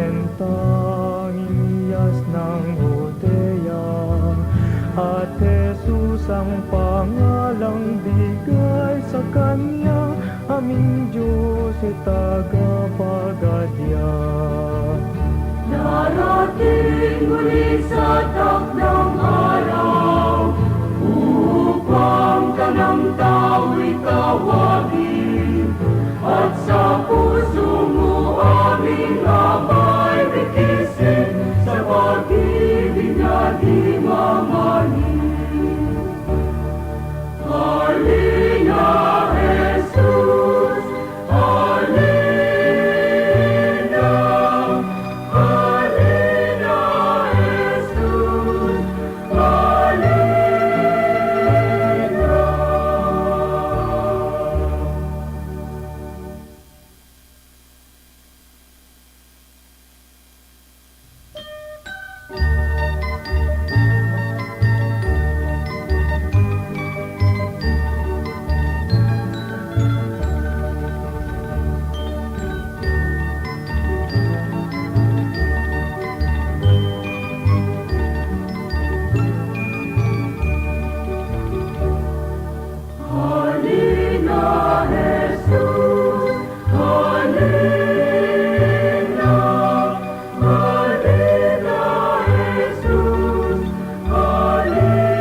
Birhen tanging iyas ng Judea, at Jesus ang pangalang bigay sa Kanya, aming Diyos ay tagapagpadya. Darating muli sa takdang araw, upang tanang tao'y tawagin, at sa puso mo aming abay bikisin, sa pag-ibig na di mamanin. Halina, Jesus, halina, halina, Jesus, halina. Halina, Jesus, halina, halina, Jesus, halina.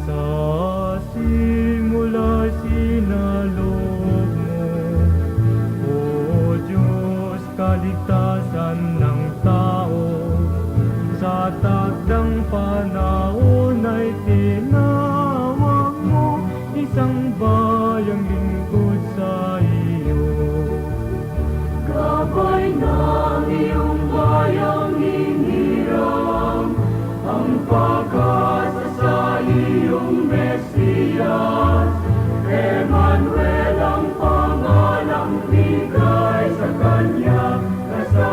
Sa simula sinaloob mo, O Diyos, kaligtasan ng tao, sa takdang panahon ay tinawag mo isang bayang lingkod sa iyo. Gabay ng iyong bayang hinirang, ang pag-asa sa iyong Mesiyas. Emmanuel ang pangalang bigay sa Kanya, na sa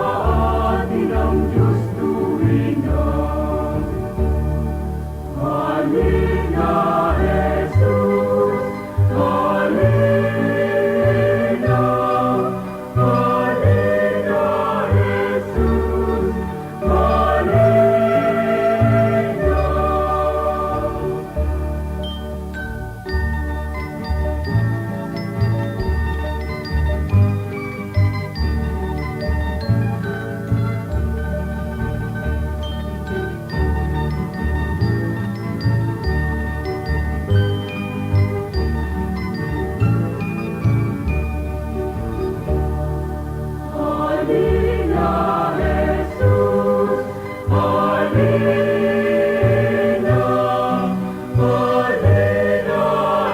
atin ang Diyos tuwina. Halina, Jesus, halina, halina, Jesus, halina. Halina, Jesus, halina, halina,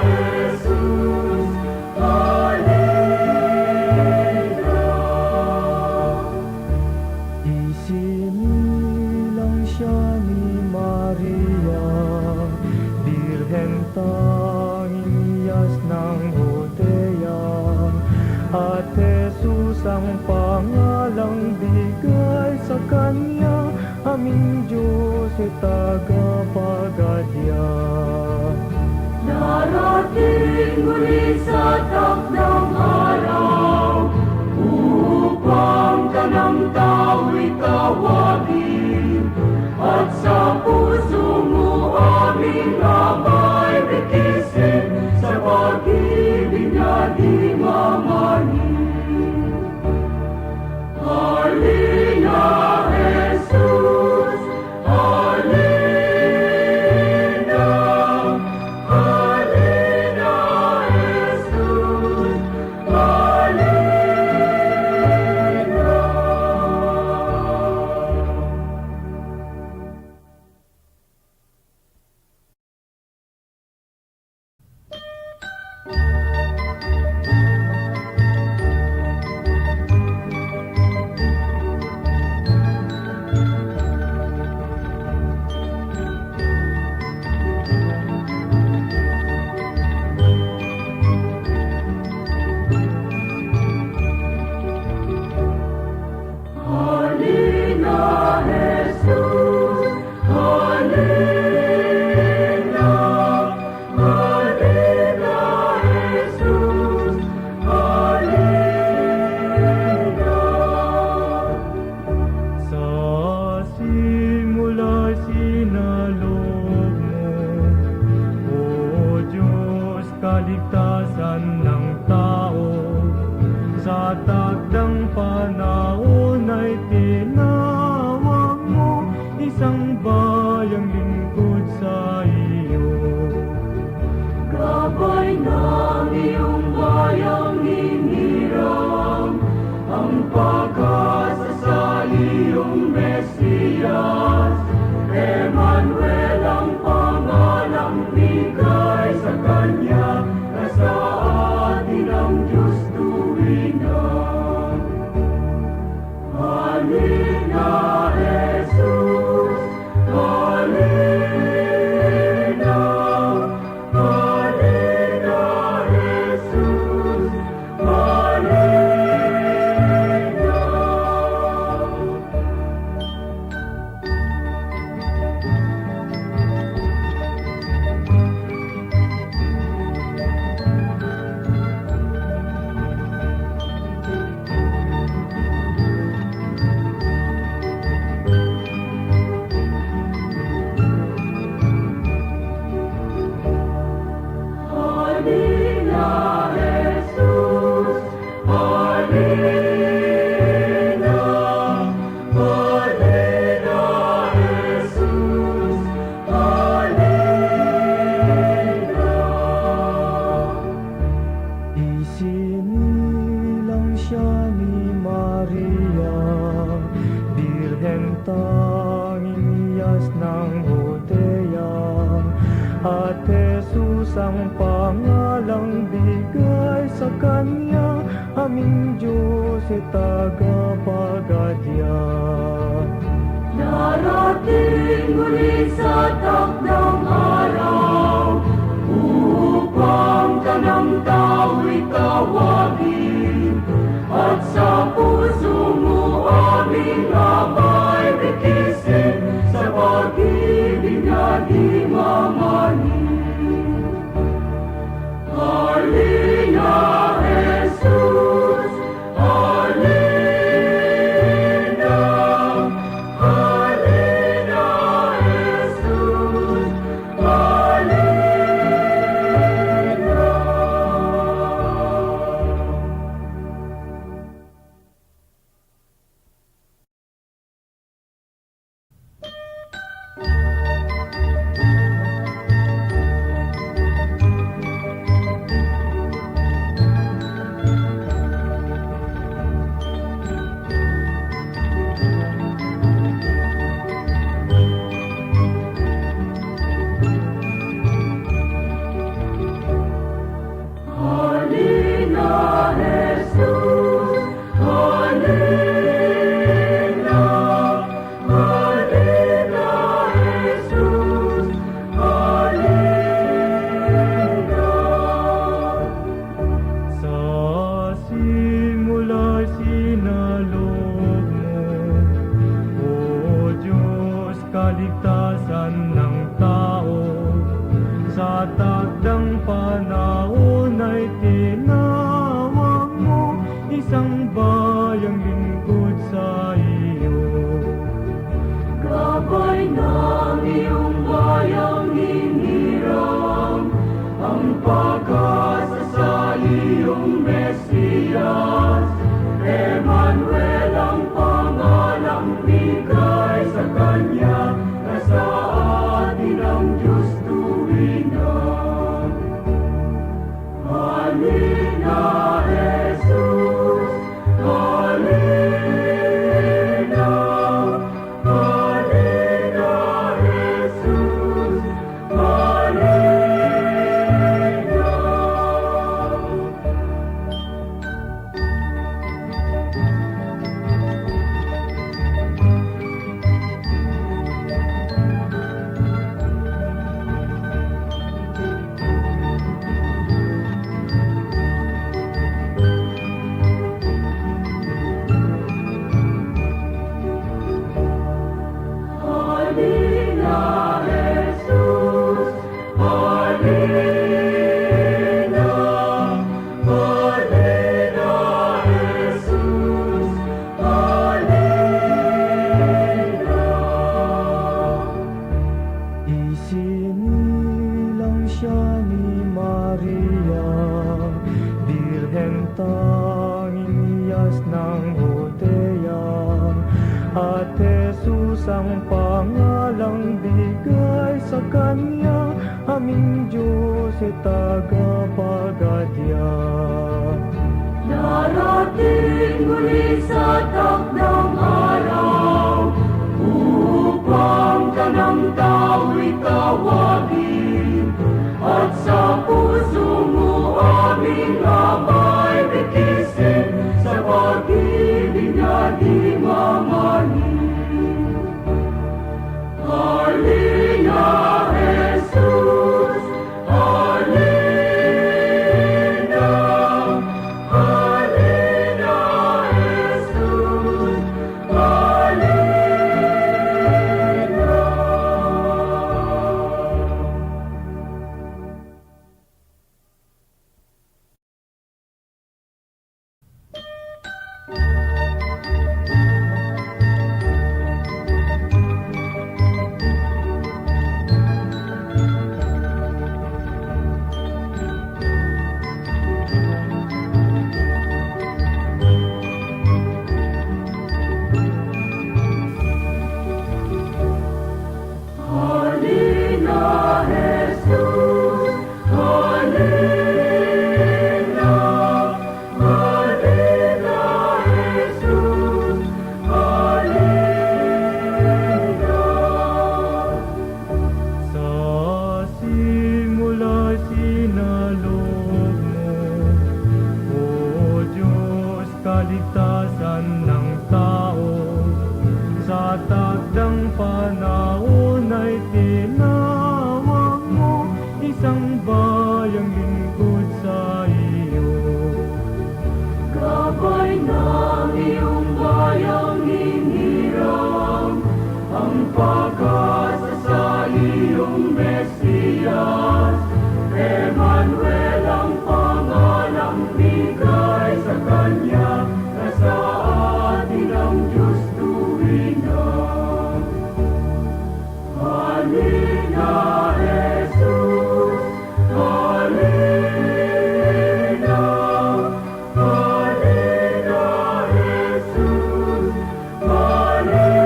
Jesus, halina. Isinilang siya ni Maria, Birhen tanging iyas ng Judea, at Jesus ang pangalang bigay sa Kanya, aming Diyos ay tagapagpadya. Darating muli sa takdang araw, upang tanang tao'y tawagin, at sa puso mo aming abay bikisin, sa pag-ibig na di mamanin. Halina, Jesus, halina, halina, Jesus, halina. takdang panahon ay tinawag mo, isang bayang lingkod sa iyo. Gabay ng iyong bayang hinirang, ang pag-asa sa iyong Mesiyas. Emmanuel ang pangalang bigay sa Kanya, na sa atin ang Diyos tuwina. Halina, Jesus, halina, halina, Jesus, halina. Halina, Jesus, halina, halina, Jesus, halina. Isinilang siya ni Maria, Birhen tanging iyas ng Judea, at Jesus ang pangalang bigay sa Kanya, aming Diyos ay tagapagpadya. Darating muli sa takdang araw, upang kanang tao'y tawagin, at sa puso mo aming abay bitisin, sa pag-ibig na di mamanin. Halina, Jesus, halina, halina, Jesus, halina. Halina, Jesus, halina, halina, Jesus, halina. Sa simula sinaloob mo, O Diyos, kaligtasan ng tao. Sa takdang panahon ay tinawag mo, isang bayang lingkod sa iyo. Gabay ng iyong bayang hinirang, ang pag-asa sa iyong Mesiyas. Emmanuel ang pangalang bigay sa Kanya, na sa atin ang Diyos tuwina. Halina, Jesus, halina, ng Judea. At Jesus ang pangalang bigay sa Kanya, aming Diyos ay tagapagpadya. Darating muli sa takdang araw, upang tanang tao'y tawagin, at sa puso mo aming abay bikisin, sa pag-ibig na di mamahin. Halina, Jesus, halina, halina, Jesus, halina. Halina, Jesus, halina, halina, Jesus, halina. Sa simula sinaloob mo, O Diyos, kaligtasan ng tao. Sa takdang panahon ay tinawag mo, isang bayang lingkod sa iyo. Gabay ng iyong bayang hinirang, ang pag-asa sa iyong Mesiyas. Emmanuel ang pangalang bigay sa Kanya, na sa atin ang Diyos tuwina. Halina, Jesus, halina, halina, Jesus, halina.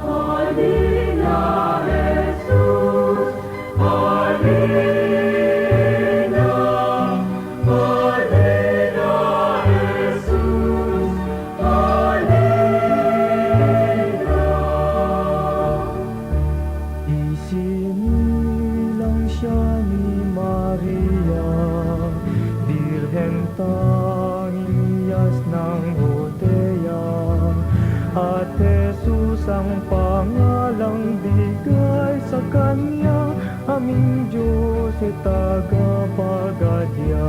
Halina, Jesus, halina, halina, Jesus, halina. Isinilang siya ni Maria, Birhen tangiyas ng Judea. At Jesus ang pangalang bigay sa Kanya, aming Diyos ay tagapagpadya.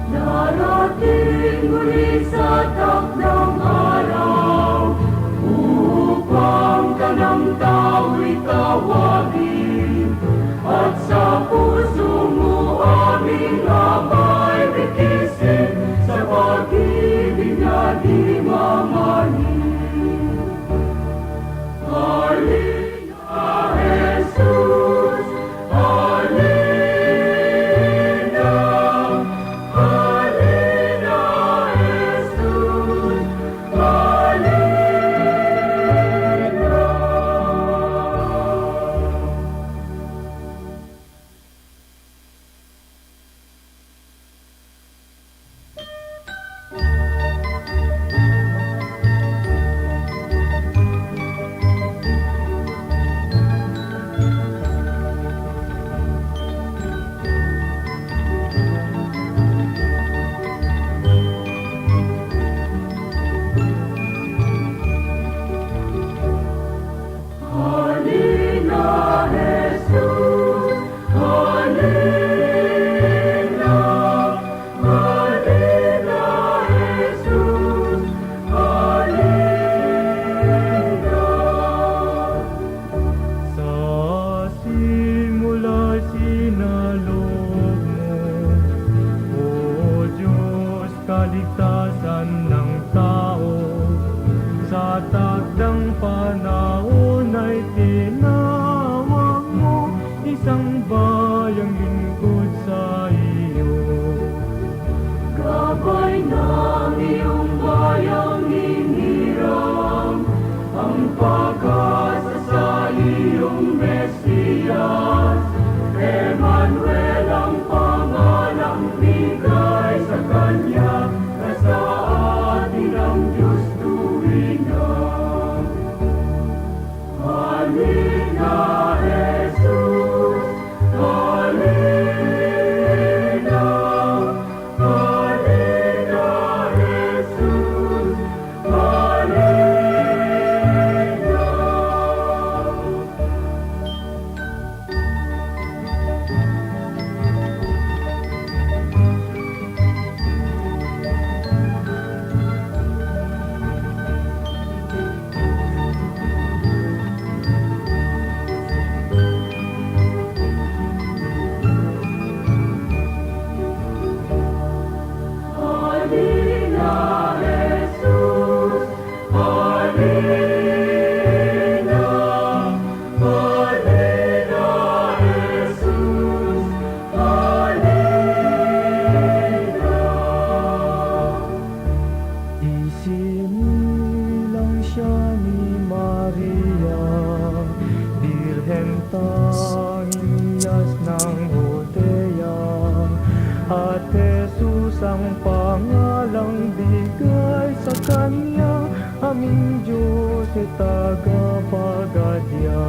Darating muli sa takdang araw, upang tanang tao'y tawagin, at sa puso mo aming abay bikisin, sa pag-ibig na di mamahin. Halina, Jesus, halina, halina, Jesus, halina. iyong Mesiyas. Emmanuel ang pangalang bigay sa Kanya, sa atin ang Diyos tuwina. Halina, Jesus, halina, halina, Jesus, halina. Halina, Jesus, halina, halina, Jesus, halina. Isinilang siya ni Maria, Birhen tangiyas ng Judea, at Jesus ang pangalang bigay sa Kanya, aming Diyos ay tagapagdya.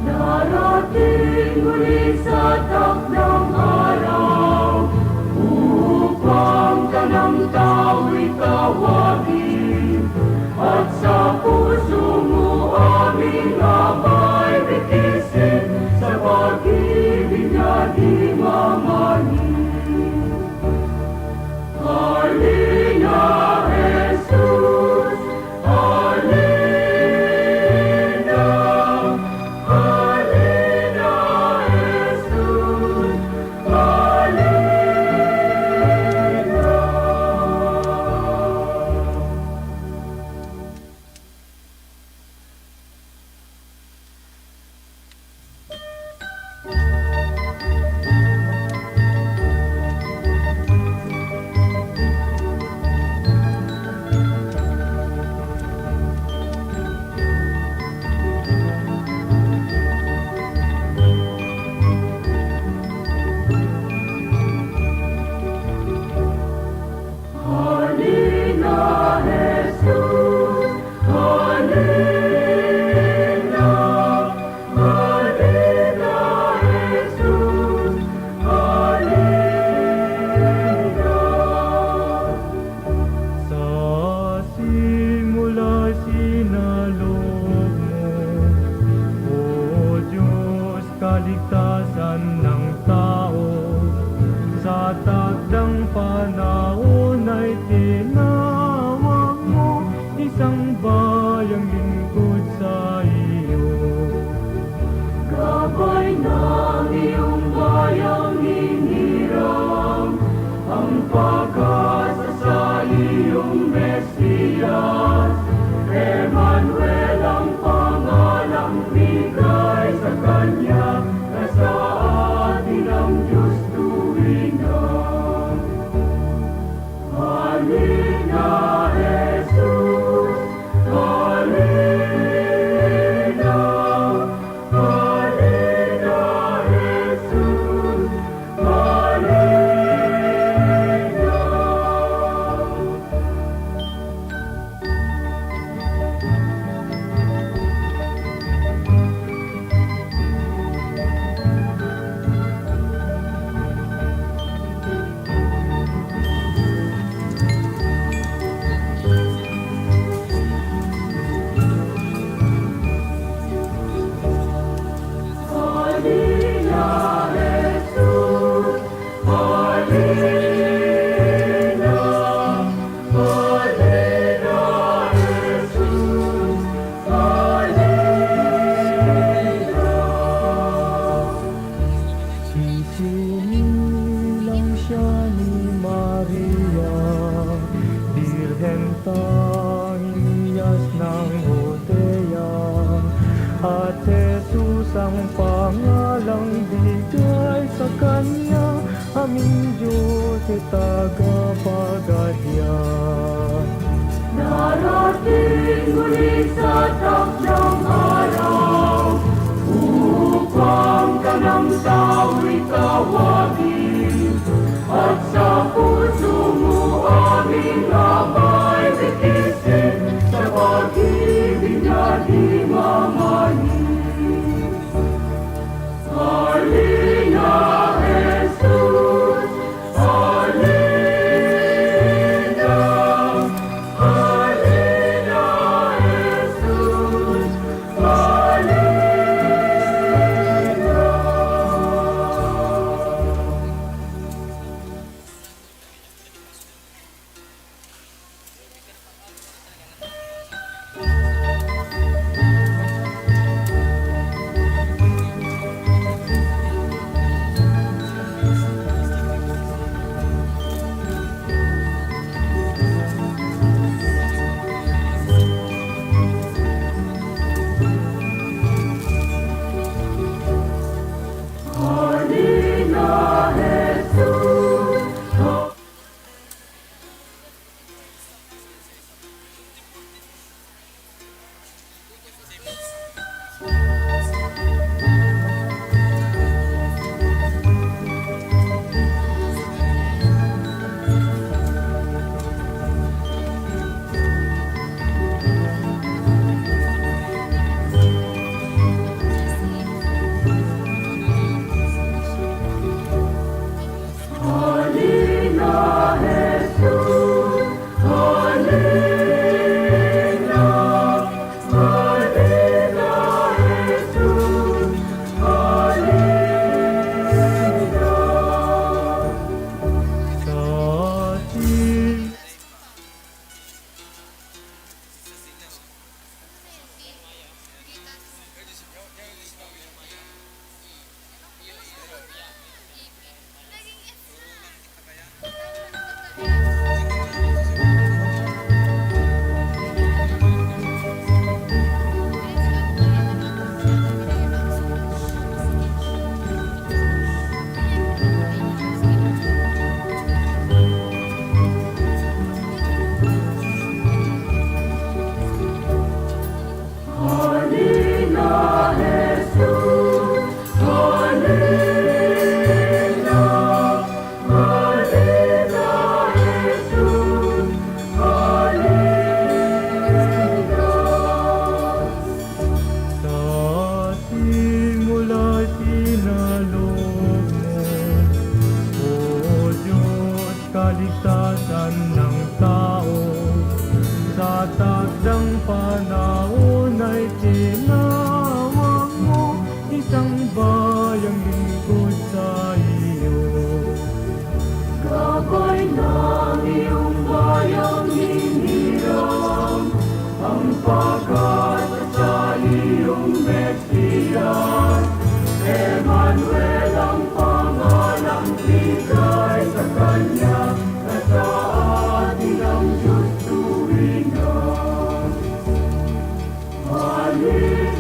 Darating muli sa takdang araw, upang kanang tao'y tawagin, at sa puso mo aming abay bitisin, sa pag-ibig niya di mamanin. Halina, Jesus, halina, halina, Jesus, halina. Halina, Jesus, halina, halina, Jesus, halina. Sa simula sinaloob mo, O Diyos, kaligtasan ng tao, sa takdang panahon ay tinawag mo isang bayang lingkod sa iyo. Gabay ng iyong bayang hiniram, ang pag-asa sa iyong Mesiyas. Emmanuel ang pangalang bigay sa Kanya, sa atin ang Diyos tuwina. Halina, Jesus, halina, halina, Jesus, halina. Halina, Jesus, halina, halina, Jesus, halina. Isinilang siya ni Maria, Birhen tangiyas ng Judea, at Jesus ang pangalang bigay sa Kanya, aming Diyos ay tagapagdya. Darating muli sa takdang araw,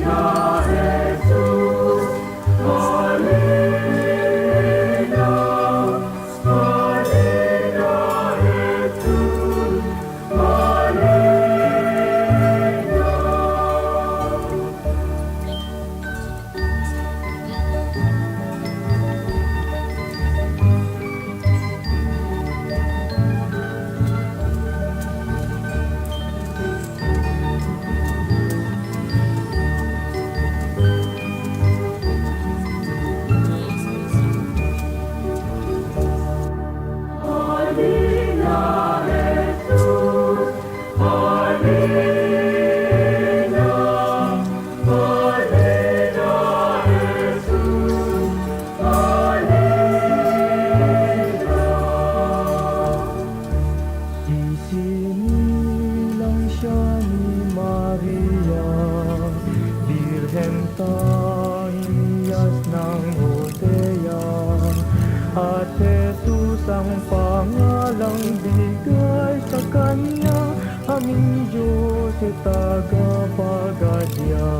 Jesus, Maria, Maria, Jesus, Maria, Jesus, Maria, Maria, Jesus, Isinilang siya ni Maria, Birhen Tahiyas ng Judea, at Jesus ang pangalang bigay sa kanya, aming Diyos ay tagapagdya.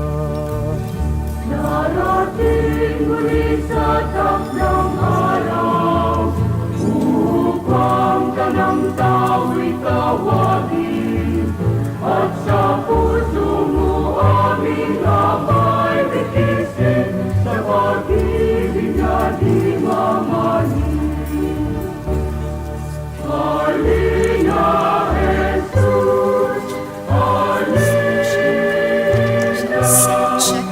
Darating muli sa takdang araw upang kanang tao'y tawagin, at sa puso mo aming abay bitisin, sa pag-ibig niya di mamanin. Halina, Jesus, halina. Sound check.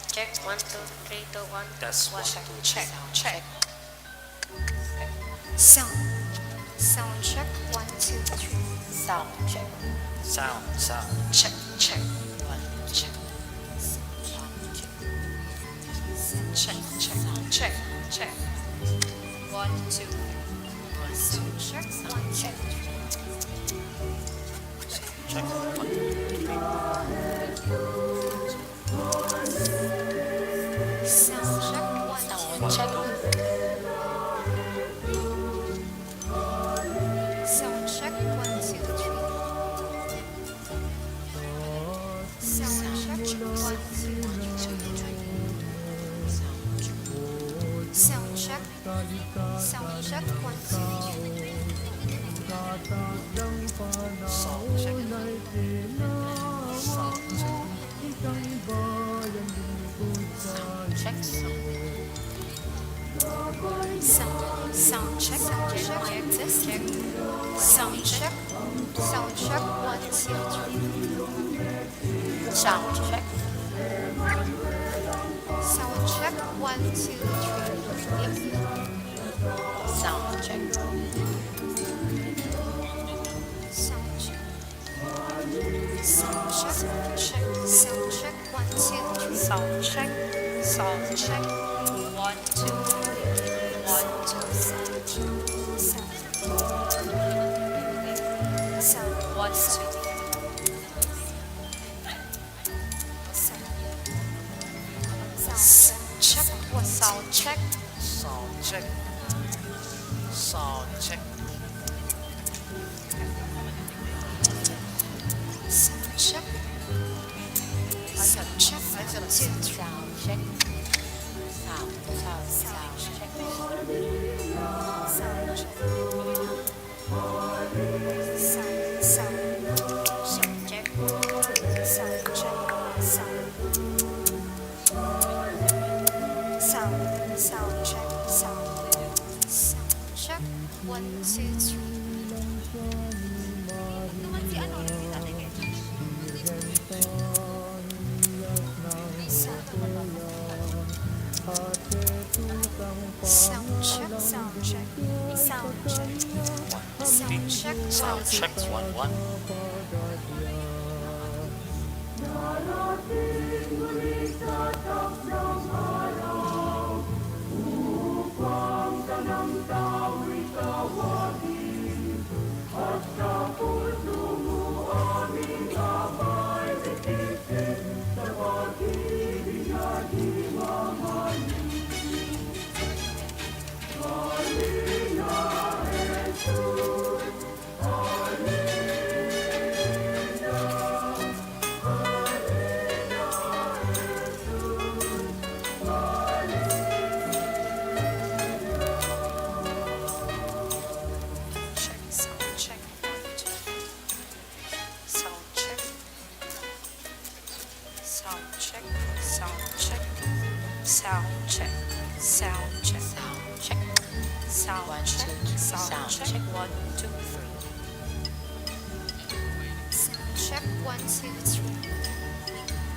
Check. 1, 2, 3, 2, 1. Test, 1, 2, 3. Check. Sound check. 1, 2, 3. Sound. Check. 1, check. Check. 1, 2, 3. Sound check. 1, check. Check. 1, 2, 3. Sound check. 1, 2, check. Sound check. 1, 2, 3. Sound check. 1, 2, 3. Sound check. Sound check. 1, 2, 3. Katakdang Sound check. panahon ay tinawa mo, isang bayan lingkod sa Check. Sound check. Check. Sound check. 1, 2, 3. Sound check. Sound check. 1, 2, 3. Yep. Sound check. Sound check. Sound check. 1, 2, 3. Sound check. 1, 2, 1, 2. Sound 1, 2. Check. What sound check? Sound check. Sound check. Sound check. 2, 3. Sound check. Sound check. Sound check. 1, 2, 3. Naman si ano, Sound check. Sound check. 1, 1. Darating muli sa takdang araw upang kanang tao'y tawagin, at sa puso mo aming abay bitisin, sa pag-ibig niya di mamanin. Sound 1, check. 2, Sound check. 1, 2, 3. Sound check 1, 2, 3.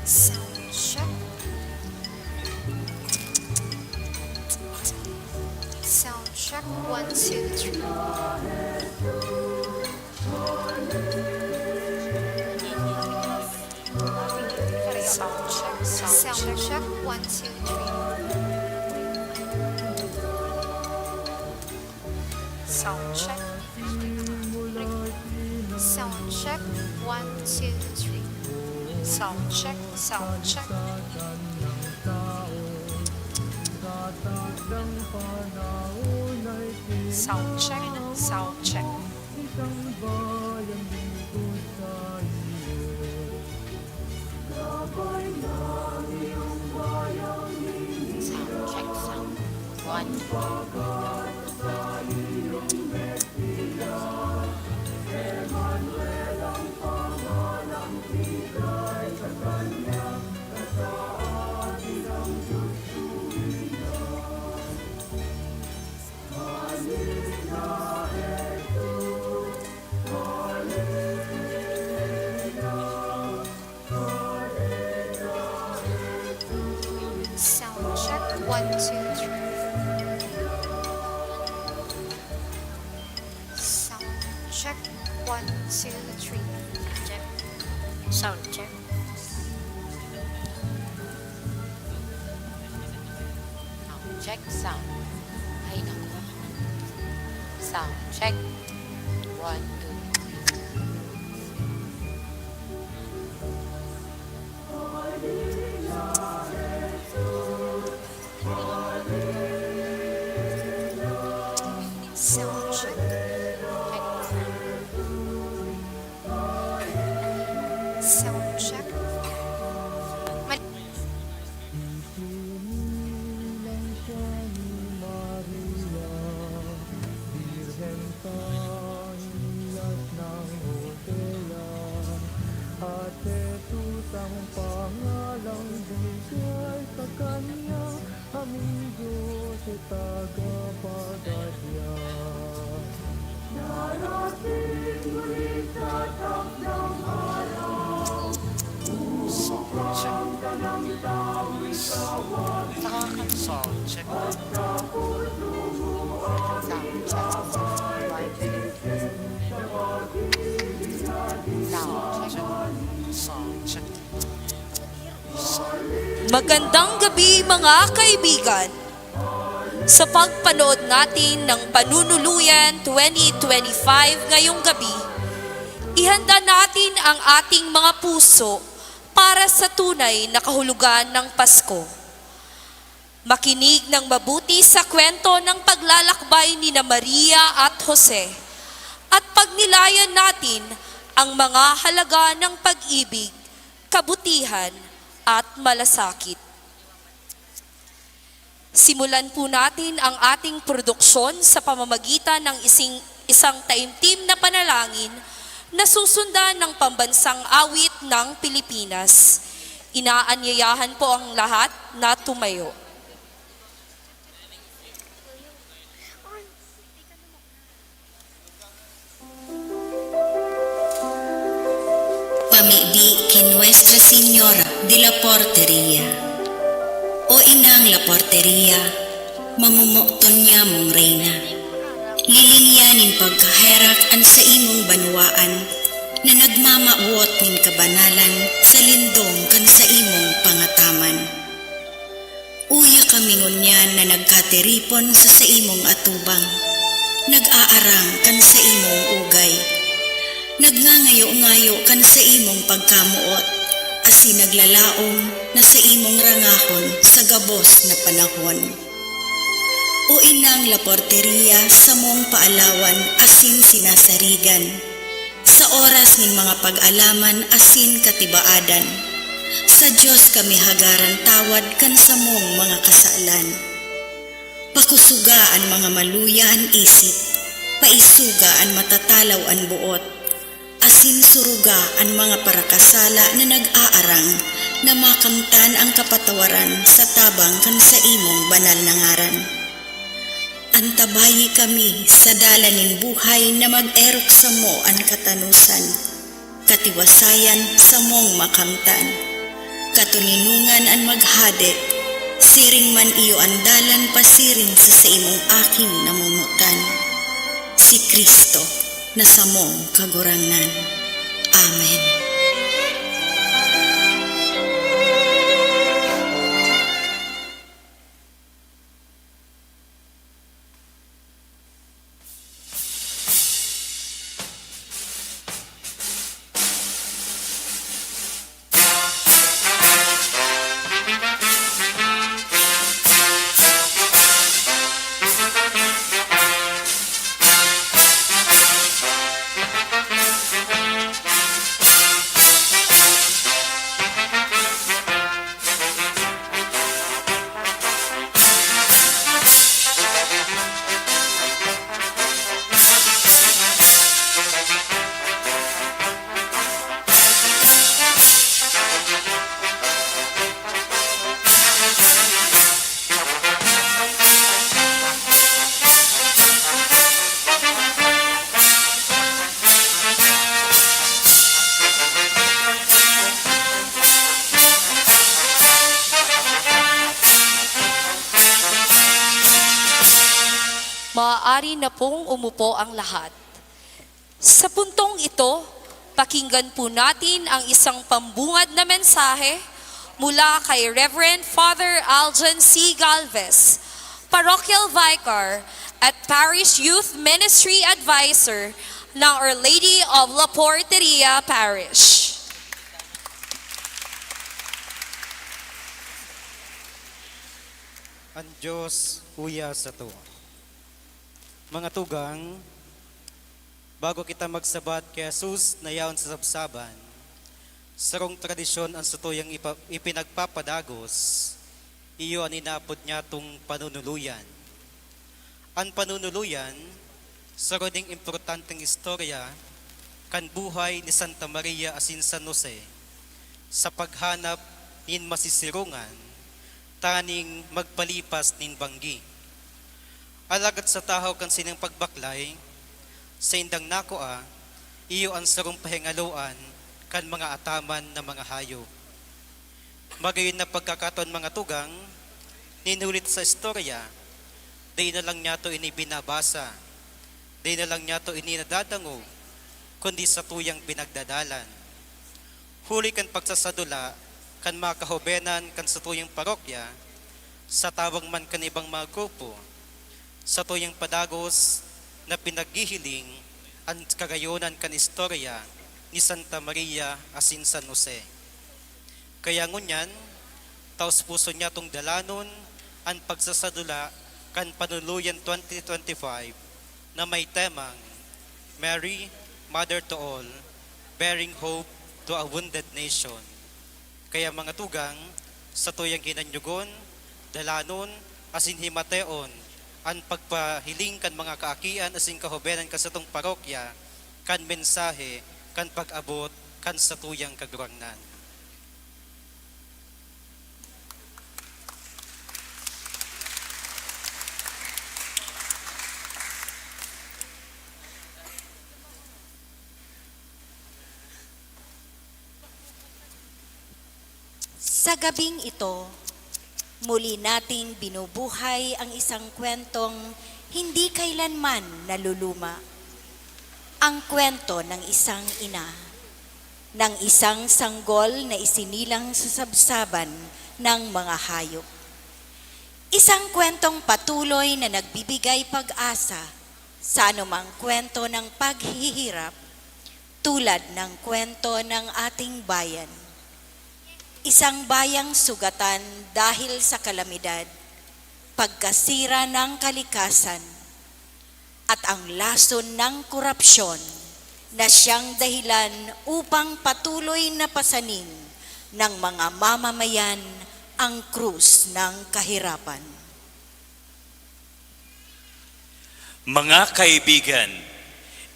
Sound check. Sound check 1, 2, 3. Sound check. Sound check 1, 2, 3. Sound check. Sound check 1, 2, 3. Sound check. Sound check. Tatagdang panahon ay Sound check. Sound check. isang bayang lingkod sa iyo. Sound check. Sound 1. Sound check 1, 2, 3. Sound check 1, 2, 3. Check. Sound check. Sound check. Sound. Ay, naku. Sound check. 1, 2. Sound check. Sound check. Isinilang siya ni Maria, Birhen Tahiyas ng Judea, at Jesus ang pangalang bigay sa kanya, aming Diyos ay tagapagpadya. Sound check. Sound check. Sound check. Magandang gabi mga kaibigan! Sa pagpanood natin ng Panunuluyan 2025 ngayong gabi, ihanda natin ang ating mga puso para sa tunay na kahulugan ng Pasko. Makinig ng mabuti sa kwento ng paglalakbay ni na Maria at Jose at pagnilayan natin ang mga halaga ng pag-ibig, kabutihan at malasakit. Simulan po natin ang ating produksyon sa pamamagitan ng isang taimtim na panalangin na susundan ng pambansang awit ng Pilipinas. Inaanyayahan po ang lahat na tumayo. Pamidi kay Nuestra Señora de la Porteria. O inang la Porteria, mamumokton niya mong reyna. Lilingyanin pagkaherak an sa imong banwaan, na nagmamauot nin kabanalan sa lindong kan sa imong pangataman. Uya kamingon niyan na nagkateripon sa imong atubang, nag-aarang kan sa imong ugay, nagngangayo-ngayo kan sa imong pagkamuot, asin naglalaom na sa imong rangahon sa gabos na panahon. O inang la Porteria sa mong paalawan asin sinasarigan, sa oras ning mga pag-alaman asin katibaadan, sa Diyos kami hagaran tawad kan sa mong mga kasalan. Pakusuga ang mga maluya an isip, paisuga ang matatalaw an buot, asin suruga ang mga parakasala na nag-aarang, na makamtan ang kapatawaran sa tabang kan sa imong banal na ngaran. antabayi kami sa dalanin buhay na mag-erok sa mo an katanusan, katiwasayan sa mong makamtan, katuninungan an maghade, siring man iyo andalan pasirin sa imong aking namumutan. Si Kristo na sa mong kagurangan. Amen. Maaari na pong umupo ang lahat. Sa puntong ito, pakinggan po natin ang isang pambungad na mensahe mula kay Reverend Father Aljan C. Galvez, Parochial Vicar at Parish Youth Ministry Advisor ng Our Lady of La Porteria Parish. Ang Diyos uya sa to. Mga tugang, bago kita magsabat kay Jesus na yaon sa sabsaban, sarong tradisyon ang sutuyang ipinagpapadagos, iyo ang inapod niya tong panunuluyan. Ang panunuluyan, saro ding importanteng istorya kan buhay ni Santa Maria asin San Jose sa paghanap nin masisirungan, taning magpalipas nin banggi. Alagad sa tahaw kan sinang pagbaklay, sa indang nakoa, iyo ang sarong pahingaluan kan mga ataman na mga hayop. Magayon na pagkakaton mga tugang, ninulit sa istorya, di na lang niya to inibinabasa, di na lang niya to ininadadango, kundi sa tuyang pinagdadalan. Huli kan pagsasadula, kan mga kahobenan kan sa tuyang parokya, sa tawag man kan ibang mga grupo, sa tuyang padagos na pinaghihiling ang kagayonan kan istorya ni Santa Maria asin San Jose. Kaya ngunyan, taos puso niya tong dalanon ang pagsasadula kan Panuluyan 2025 na may temang Mary, Mother to All, Bearing Hope to a Wounded Nation. Kaya mga tugang, sa tuyang hinanyugon, dalanon, asin himateon, ang pagpahiling kan mga kaakian asin kahobenan kan sa tong parokya, kan mensahe, kan pag-abot, kan sa tuyang kagurangnan. Sa gabing ito, muli nating binubuhay ang isang kwentong hindi kailanman naluluma. Ang kwento ng isang ina, ng isang sanggol na isinilang sa sabsaban ng mga hayop. Isang kwentong patuloy na nagbibigay pag-asa sa anumang kwento ng paghihirap, tulad ng kwento ng ating bayan. Isang bayang sugatan dahil sa kalamidad, pagkasira ng kalikasan, at ang lason ng korupsyon na siyang dahilan upang patuloy na pasanin ng mga mamamayan ang krus ng kahirapan. Mga kaibigan,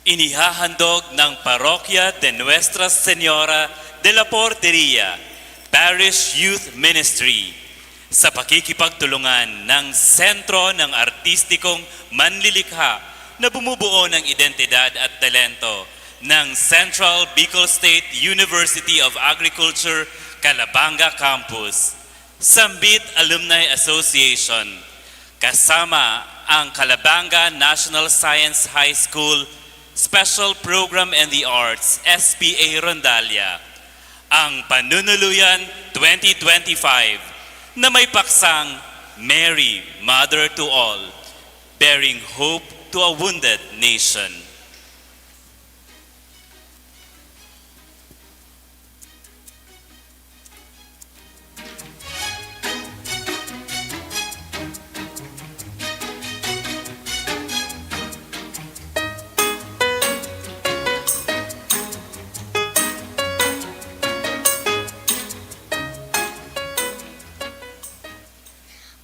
inihahandog ng Parokya de Nuestra Señora de la Porteria Parish Youth Ministry sa pakikipagtulungan ng Sentro ng Artistikong manlilikha na bumubuo ng identidad at talento ng Central Bicol State University of Agriculture, Calabanga Campus, Sambit Alumni Association, kasama ang Calabanga National Science High School Special Program in the Arts, SPA Rondalia, ang Panunuluyan 2025 na may paksang Mary, Mother to All, bearing hope to a wounded nation.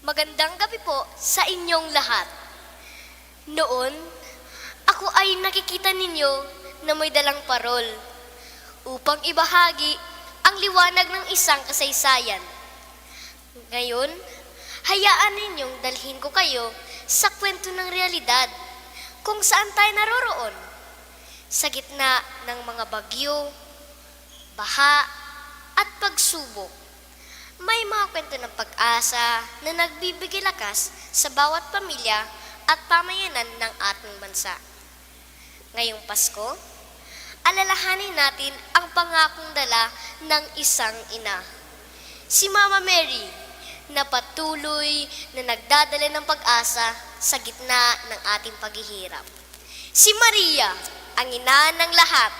Magandang gabi po sa inyong lahat. Noon, ako ay nakikita ninyo na may dalang parol upang ibahagi ang liwanag ng isang kasaysayan. Ngayon, hayaan ninyong dalhin ko kayo sa kwento ng realidad kung saan tayo naroroon. Sa gitna ng mga bagyo, baha at pagsubok. May mga kwento ng pag-asa na nagbibigay lakas sa bawat pamilya at pamayanan ng ating bansa. Ngayong Pasko, alalahanin natin ang pangakong dala ng isang ina. Si Mama Mary, na patuloy na nagdadala ng pag-asa sa gitna ng ating paghihirap. Si Maria, ang ina ng lahat.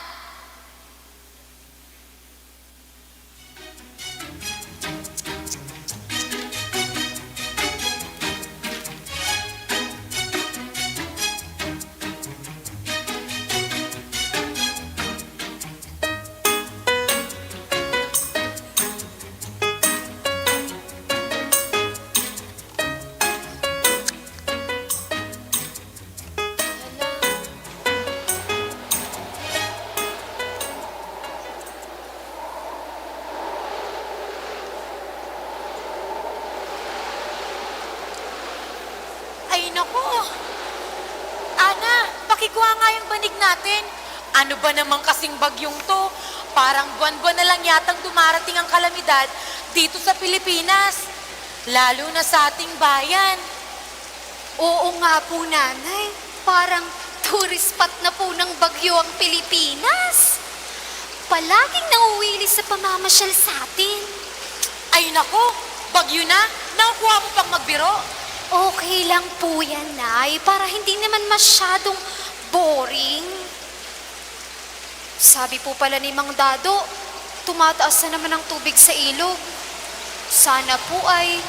Ay nako! Ana, pakikuha nga yung banig natin. Ano ba naman kasing bagyong to? Parang buwan-buwan na lang yatang dumarating ang kalamidad dito sa Pilipinas. Lalo na sa ating bayan. Oo nga po, nanay. Parang tourist spot na po ng bagyo ang Pilipinas. Palaging nauwili sa pamamasyal sa atin. Ay nako, bagyo na. Nakukuha mo pang magbiro. Okay lang po yan, Nay, para hindi naman masyadong boring. Sabi po pala ni Mang Dado, tumataas na naman ang tubig sa ilog. Sana po ay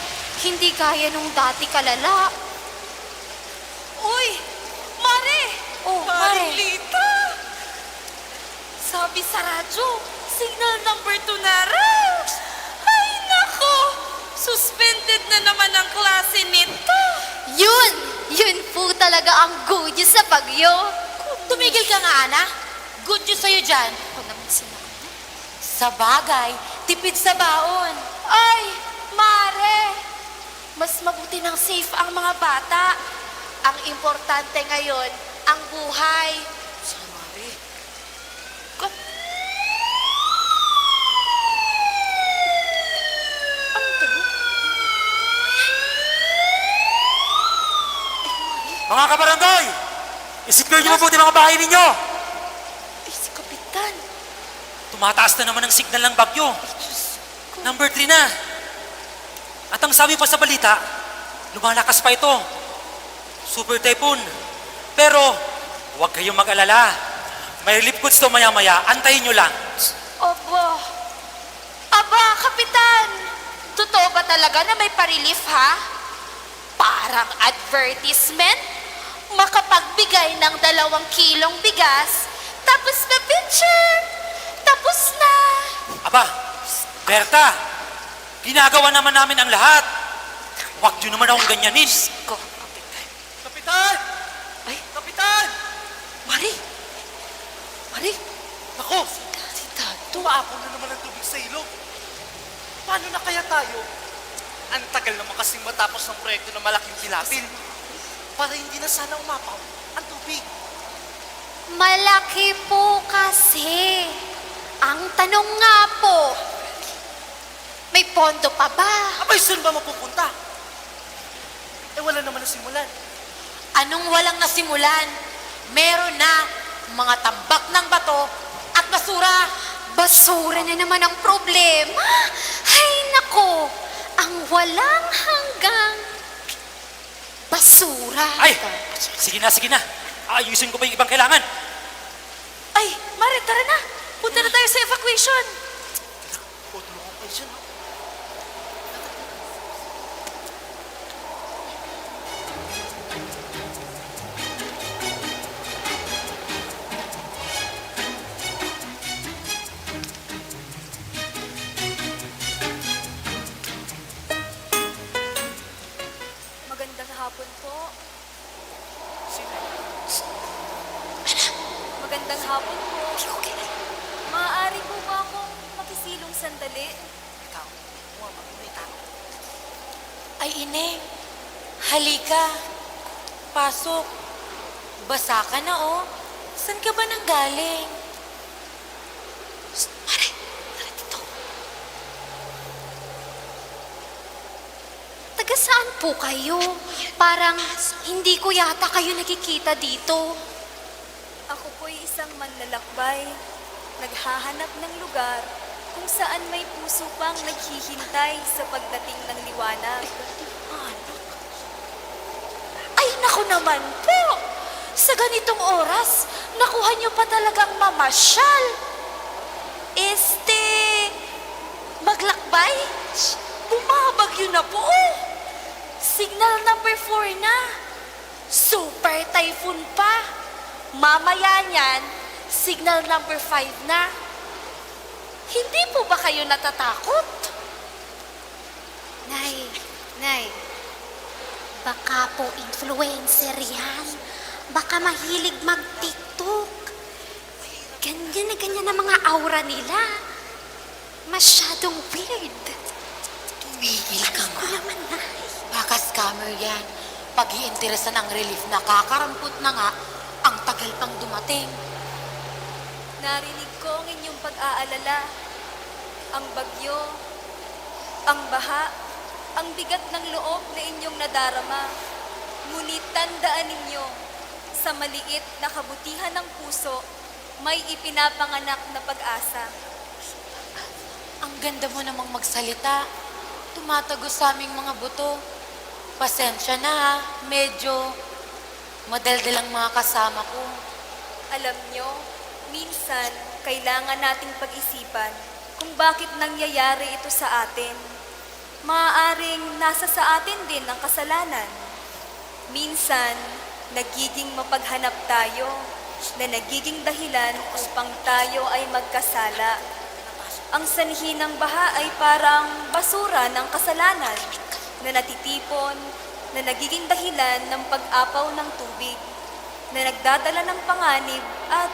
hindi gaya nung dati kalala. Uy! Mare! Oh, Mare. Lita! Sabi sa radyo, signal number 2 na raw. Ay nako! Suspended na naman ang klase nito. Yun po talaga ang good news sa bagyo. Tumigil ka nga, Ana. Good news sa'yo dyan. Ako naman sila. Sa bagay, tipid sa baon. Ay, Mare! Mas mabuti ng safe ang mga bata. Ang importante ngayon, ang buhay. Sa Mare? Mga kabarangay, isipin niyo mabuti mga bahay ninyo. Ay, si Kapitan. Tumataas na naman ang signal ng bagyo. Number 3 na. At ang sabi pa sa balita, lumalakas pa ito. Super typhoon. Pero, huwag kayong mag-alala. May relief goods to maya-maya. Antayin nyo lang. Aba, Kapitan! Totoo ba talaga na may pa-relief, ha? Parang advertisement? Makapagbigay ng 2 kilong bigas, tapos na picture, tapos na. Aba, Berta, ginagawa naman namin ang lahat. Huwag nyo naman akong ganyanin. Kapitan! Ay. Kapitan! Mari! Ako, Si Dado. tumaapon na naman ang tubig sa ilog. Paano na kaya tayo? Ang tagal naman kasing matapos ng proyekto ng malaking kilapin. para hindi na sana umapaw ang tubig. Malaki po kasi. Ang tanong nga po, may pondo pa ba? Abay, saan ba mapupunta? Eh, wala naman na simulan. Anong walang nasimulan? Meron na mga tambak ng bato at basura. Basura na naman ang problema. Ay, nako, ang walang hanggang basura. Ay, sige na. Ayusin ko pa yung ibang kailangan. Ay, Mare, tara na. Punta na tayo sa evacuation. O, tulungan kayo siya, no? Magandang hapon po. Magandang hapon po. Maaari po ba akong makisilong sandali? Ikaw, may tao. Ay, Ineng. Halika. Pasok. Basa ka na, oh. Saan ka ba nanggaling? Shh, Mare, tara dito. Taga saan po kayo? Parang hindi ko yata kayo nakikita dito. Ako po'y isang manlalakbay. Naghahanap ng lugar kung saan may puso pang naghihintay sa pagdating ng liwanag. Ay, naku naman po! Sa ganitong oras, nakuha niyo pa talagang mamasyal. Maglakbay? Bumabagyo na po. Signal number 4 na. Super typhoon pa. Mamaya niyan, signal number 5 na. Hindi po ba kayo natatakot? Nay, baka po influencer yan. Baka mahilig mag-TikTok. Ganyan na ganyan ang mga aura nila. Masyadong weird. Tumigil ka Ako nga. naman, Nay. Baka scammer yan. Pag-iinteresan ang relief na kakarampot na nga, ang tagal pang dumating. Narinig ko ang inyong pag-aalala. Ang bagyo, ang baha, ang bigat ng loob na inyong nadarama. Ngunit tandaan ninyo, sa maliit na kabutihan ng puso, may ipinapanganak na pag-asa. Ang ganda mo namang magsalita. Tumatagos sa aming mga buto. Pasensya na ha. Medyo madaldal ang mga kasama ko. Alam nyo, minsan kailangan nating pag-isipan kung bakit nangyayari ito sa atin. Maaaring nasa sa atin din ang kasalanan. Minsan, nagiging mapaghanap tayo na nagiging dahilan upang tayo ay magkasala. Ang sanhi ng baha ay parang basura ng kasalanan na natitipon, na nagiging dahilan ng pag-apaw ng tubig, na nagdadala ng panganib at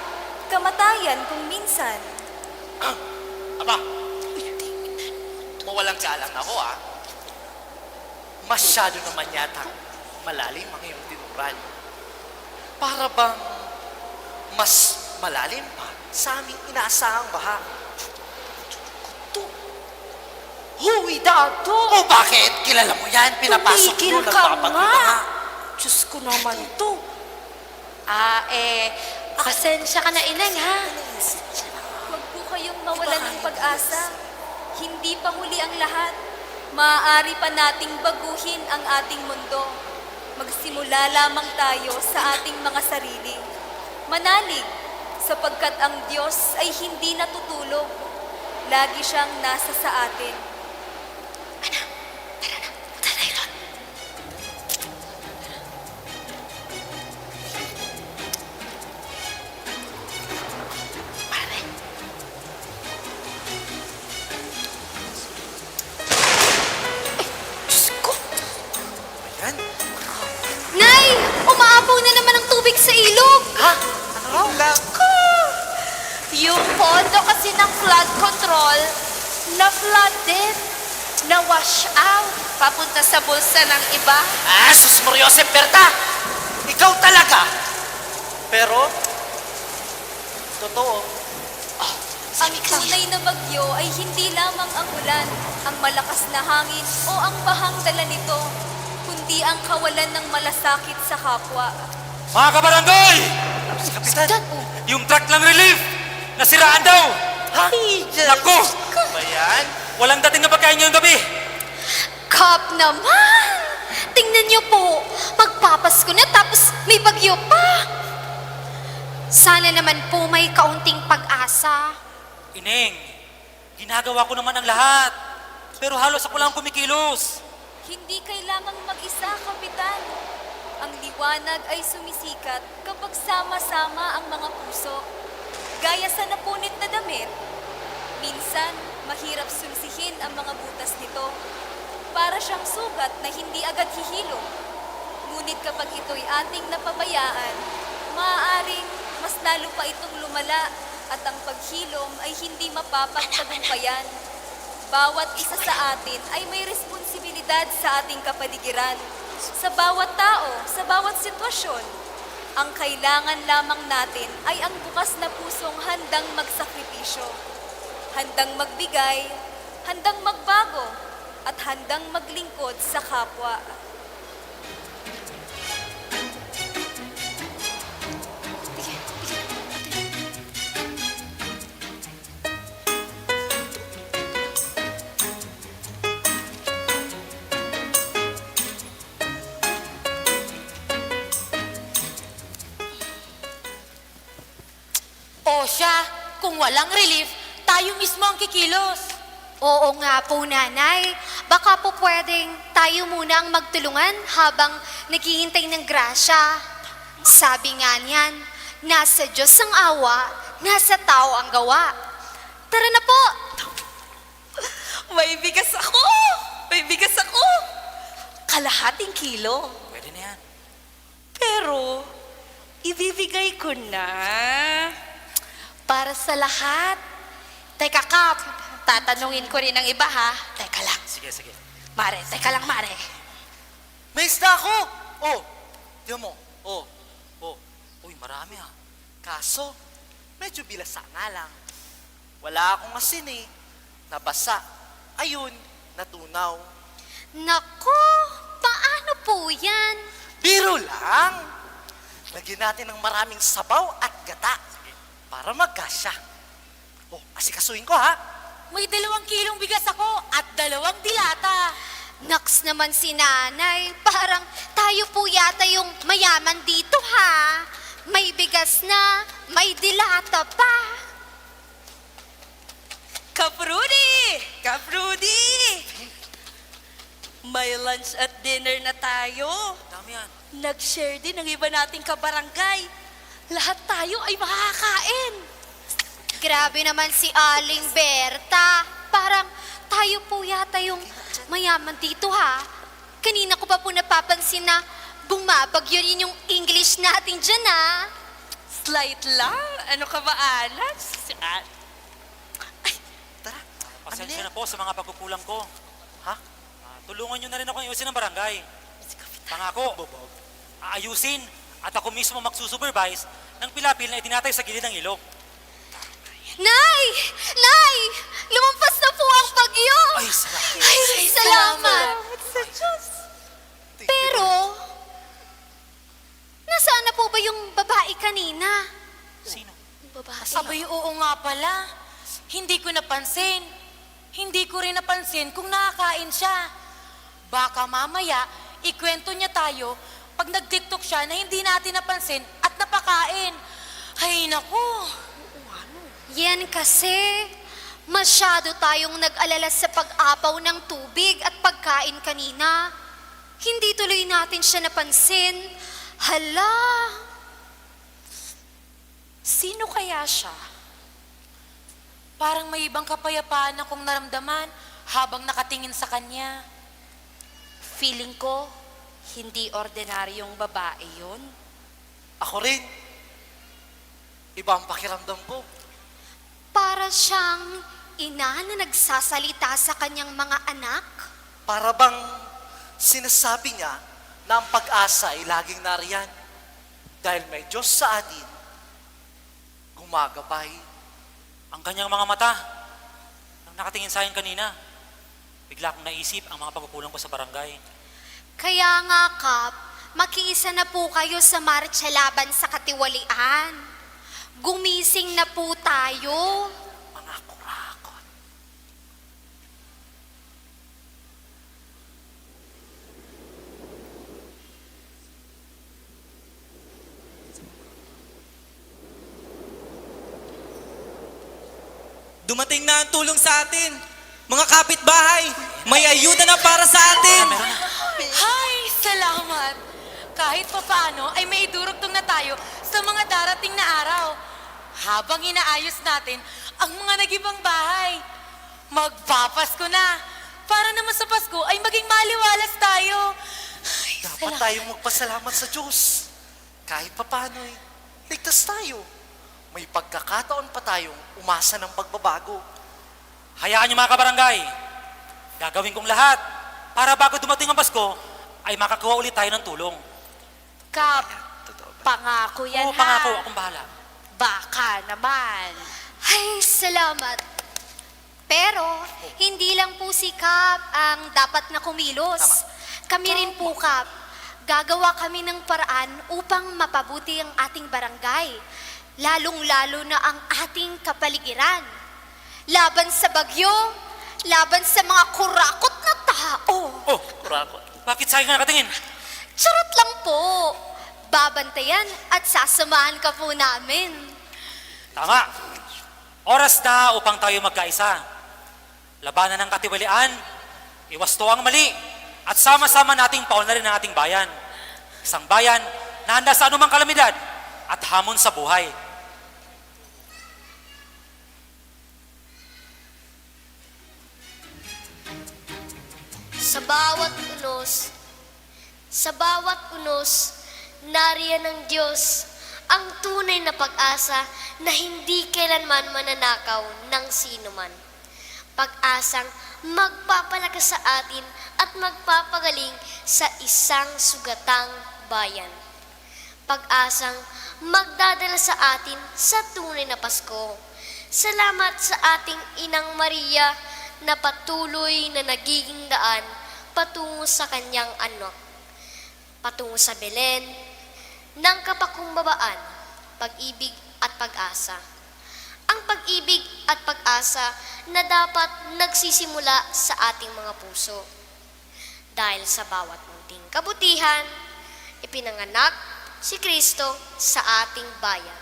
kamatayan kung minsan. Aba, mawalang galang ako, ah. Masyado naman yata malalim ang iyong tinuran. Para bang mas malalim pa sa aming inaasahang baha. Huwi dato! O bakit? Kilala mo yan? Pinapasok Tumigil mo, ka nagpapagyo na nga. nga. Diyos ko naman to. Pasensya ka na, Ineng, ha? Huwag po kayong mawalan ng pag-asa. Hindi pa huli ang lahat. Maaari pa nating baguhin ang ating mundo. Magsimula lamang tayo sa ating mga sarili. Manalig, sapagkat ang Diyos ay hindi natutulog. Lagi siyang nasa sa atin. Ayan. Nay! Umaapaw na naman ang tubig sa ilog! Ha? Ano raw? Yung pondo kasi ng flood control, na-flood din. Na-wash out. Papunta sa bulsa ng iba. Ah, sus Mariosep Berta! Pero, totoo, Ang tunay na bagyo ay hindi lamang ang ulan, ang malakas na hangin o ang bahang dala nito, kundi ang kawalan ng malasakit sa kapwa. Mga kabarangay! si Kapitan. Yung truck ng relief! Nasiraan daw! Ay, Diyos Naku! ko ba yan? Walang dating na pagkain ngayong gabi! Kap naman! Tingnan niyo po, magpapasko na tapos may bagyo pa. Sana naman po may kaunting pag-asa. Ineng, ginagawa ko naman ang lahat. Pero halos ako lang kumikilos. Hindi kailangang mag-isa, Kapitan. Ang liwanag ay sumisikat kapag sama-sama ang mga puso. Gaya sa napunit na damit, minsan mahirap sumsihin ang mga butas nito. Para siyang sugat na hindi agad hihilom. Ngunit kapag ito'y ating napabayaan, maaaring mas lalo pa itong lumala at ang paghilom ay hindi mapapagtagumpayan. Bawat isa sa atin ay may responsibilidad sa ating kapaligiran. Sa bawat tao, sa bawat sitwasyon, ang kailangan lamang natin ay ang bukas na pusong handang magsakripisyo, handang magbigay, handang magbago, at handang maglingkod sa kapwa. O siya, kung walang relief, tayo mismo ang kikilos. Oo nga po, nanay. Baka po pwedeng tayo muna ang magtulungan habang naghihintay ng grasya. Sabi nga niyan, nasa Diyos ang awa, nasa tao ang gawa. Tara na po! May bigas ako! May bigas ako! Kalahating kilo. Pwede na yan. Pero, ibibigay ko na para sa lahat. Teka, Kap, tatanungin ko rin ang iba, ha? Teka lang. Sige, sige. Mare, teka lang, Mare. May isda ako! Oh, tiyan mo. Oh, oh. Uy, marami ha. Kaso, medyo bilasa nga lang. Wala akong asin eh. Nabasa. Ayun, natunaw. Nako, paano po yan? Biro lang. Lagyan natin ng maraming sabaw at gata para magkasya. Oh, asikasuhin ko ha. May 2 kilong bigas ako at 2 dilata. Naks naman si nanay, parang tayo po yata yung mayaman dito ha. May bigas na, may dilata pa. Kap Rudy! Kap Rudy! May lunch at dinner na tayo. Dami yan. Nag-share din ng iba nating kabarangay. Lahat tayo ay makakain. Grabe naman si Aling Berta. Parang tayo po yata yung mayaman dito ha. Kanina ko pa po napapansin na bumabagyo rin yung English natin dyan ha. Slight lang. Ano ka ba, Anas? Tara, Pasensya na po sa mga pagkukulang ko. Ha? Tulungan nyo na rin ako ayusin ang barangay. Pangako, aayusin at ako mismo magsusupervise ng pilapil na itinatay sa gilid ng ilog. Nay! Nay! Lumampas na po ang bagyo! Ay, salamat. Ay, salamat! Sa Diyos. Pero, nasaan na po ba yung babae kanina? Sino? Babae? Abay, oo nga pala. Hindi ko napansin. Hindi ko rin napansin kung nakakain siya. Baka mamaya, ikwento niya tayo pag nag-tiktok siya na hindi natin napansin at napakain. Ay, naku. Yan kasi, masyado tayong nag-alala sa pag-apaw ng tubig at pagkain kanina. Hindi tuloy natin siya napansin. Hala! Sino kaya siya? Parang may ibang kapayapaan akong naramdaman habang nakatingin sa kanya. Feeling ko, hindi ordinaryong babae yun. Ako rin. Iba ang pakiramdam ko. Para siyang ina na nagsasalita sa kanyang mga anak. Para bang sinasabi niya na ang pag-asa ay laging nariyan. Dahil may Diyos sa atin, gumagabay. Ang kanyang mga mata, nang nakatingin sa akin kanina, bigla kong naisip ang mga pagkukulang ko sa barangay. Kaya nga, Kap, makiisa na po kayo sa marcha laban sa katiwalian. Gumising na po tayo. Mga kurakot. Dumating na ang tulong sa atin. Mga kapitbahay, may ayuda na para sa atin. Hay, salamat! Kahit papaano ay may idurugtong na tayo sa mga darating na araw. Habang inaayos natin ang mga nagibang bahay. Magpapasko na. Para naman sa Pasko ay maging maliwalas tayo. Ay, Dapat tayong magpasalamat sa Diyos. Kahit papano ligtas tayo. May pagkakataon pa tayong umasa ng pagbabago. Hayaan niyo mga kabarangay, gagawin kong lahat para bago dumating ang Pasko, ay makakuha ulit tayo ng tulong. Kap, pangako yan Oo, ha. pangako, akong bahala. Baka naman. Ay, salamat. Pero, hindi lang po si Kap ang dapat na kumilos. Kami rin po, Kap. Gagawa kami ng paraan upang mapabuti ang ating barangay. Lalong-lalo na ang ating kapaligiran. Laban sa bagyo, laban sa mga kurakot na tao. Oh, kurakot. Bakit sa akin ka nakatingin? Charot lang po. Babantayan at sasamahan ka po namin. Tama. Oras na upang tayo magkaisa. Labanan ng katiwalian, iwasto ang mali, at sama-sama nating paunlarin ang ating bayan. Isang bayan na handa sa anumang kalamidad at hamon sa buhay. Sa bawat unos, nariyan ng Diyos ang tunay na pag-asa na hindi kailanman mananakaw ng sinuman. Pag-asang magpapalakas sa atin at magpapagaling sa isang sugatang bayan. Pag-asang magdadala sa atin sa tunay na Pasko. Salamat sa ating Inang Maria na patuloy na nagiging daan patungo sa kanyang anak. Patungo sa Belen ng kapakumbabaan, pag-ibig at pag-asa. Ang pag-ibig at pag-asa na dapat nagsisimula sa ating mga puso. Dahil sa bawat munting kabutihan, ipinanganak si Kristo sa ating bayan.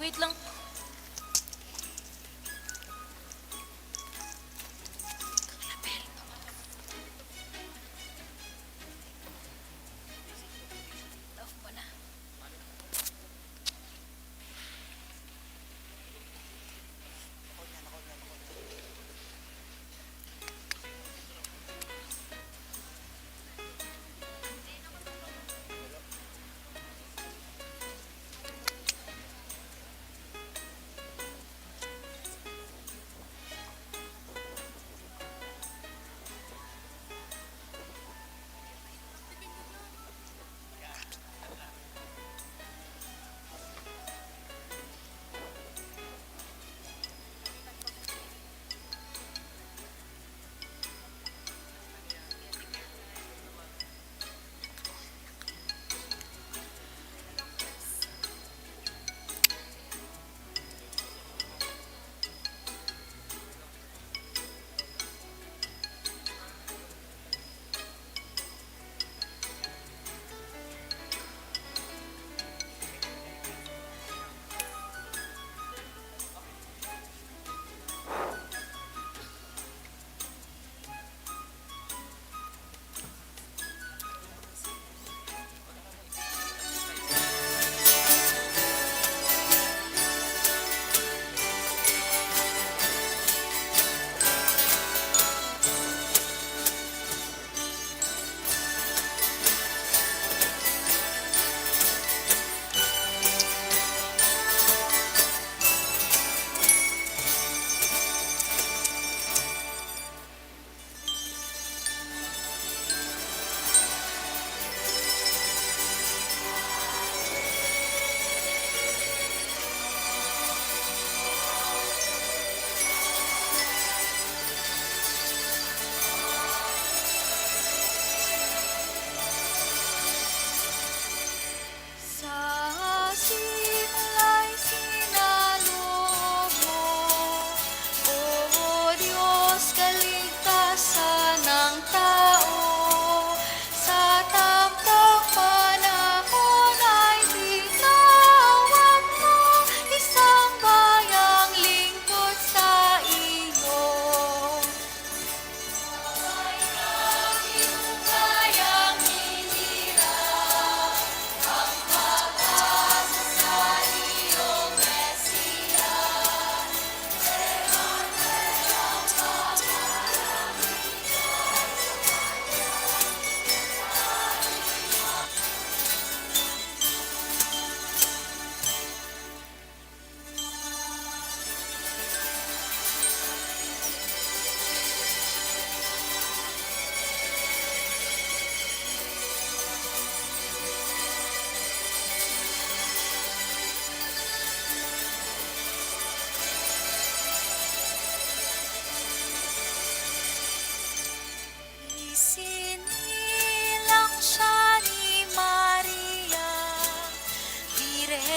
Wait lang.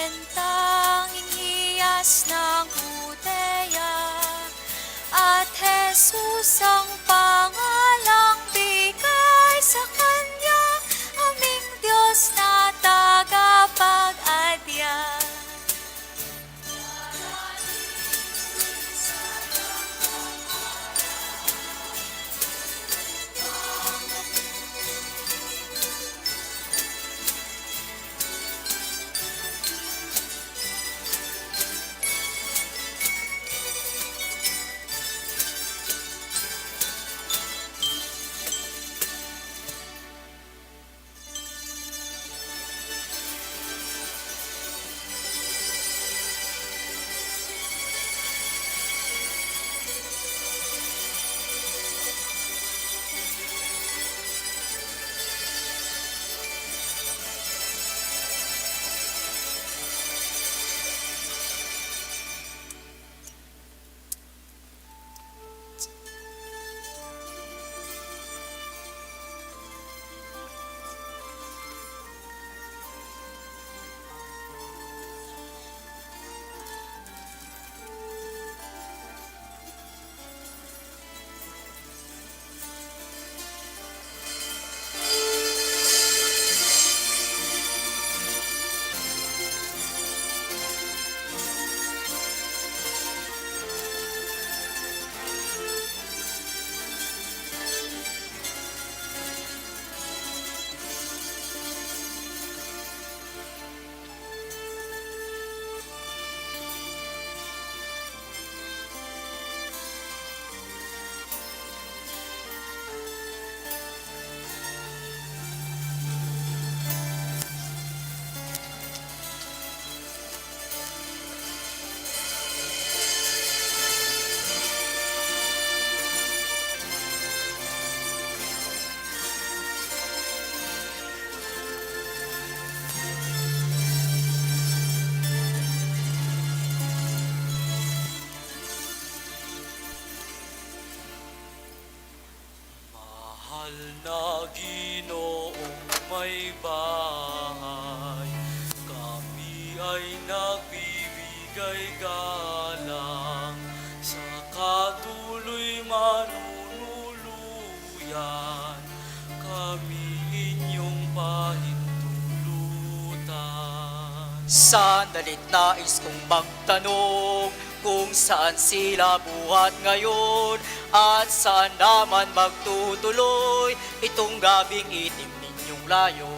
natin tanging hiyas ng Judea, at Jesus ang pangalang bigay sa Kanya, aming Diyos na tagapag-adya. Mahal na Ginoong may bahay, kami ay nagbibigay galang sa katuloy manunuluyan, kami inyong pahintulutan. Sandalit nais kong magtanong kung saan sila buhat ngayon at saan naman magtutuloy itong gabing itim ninyong layon.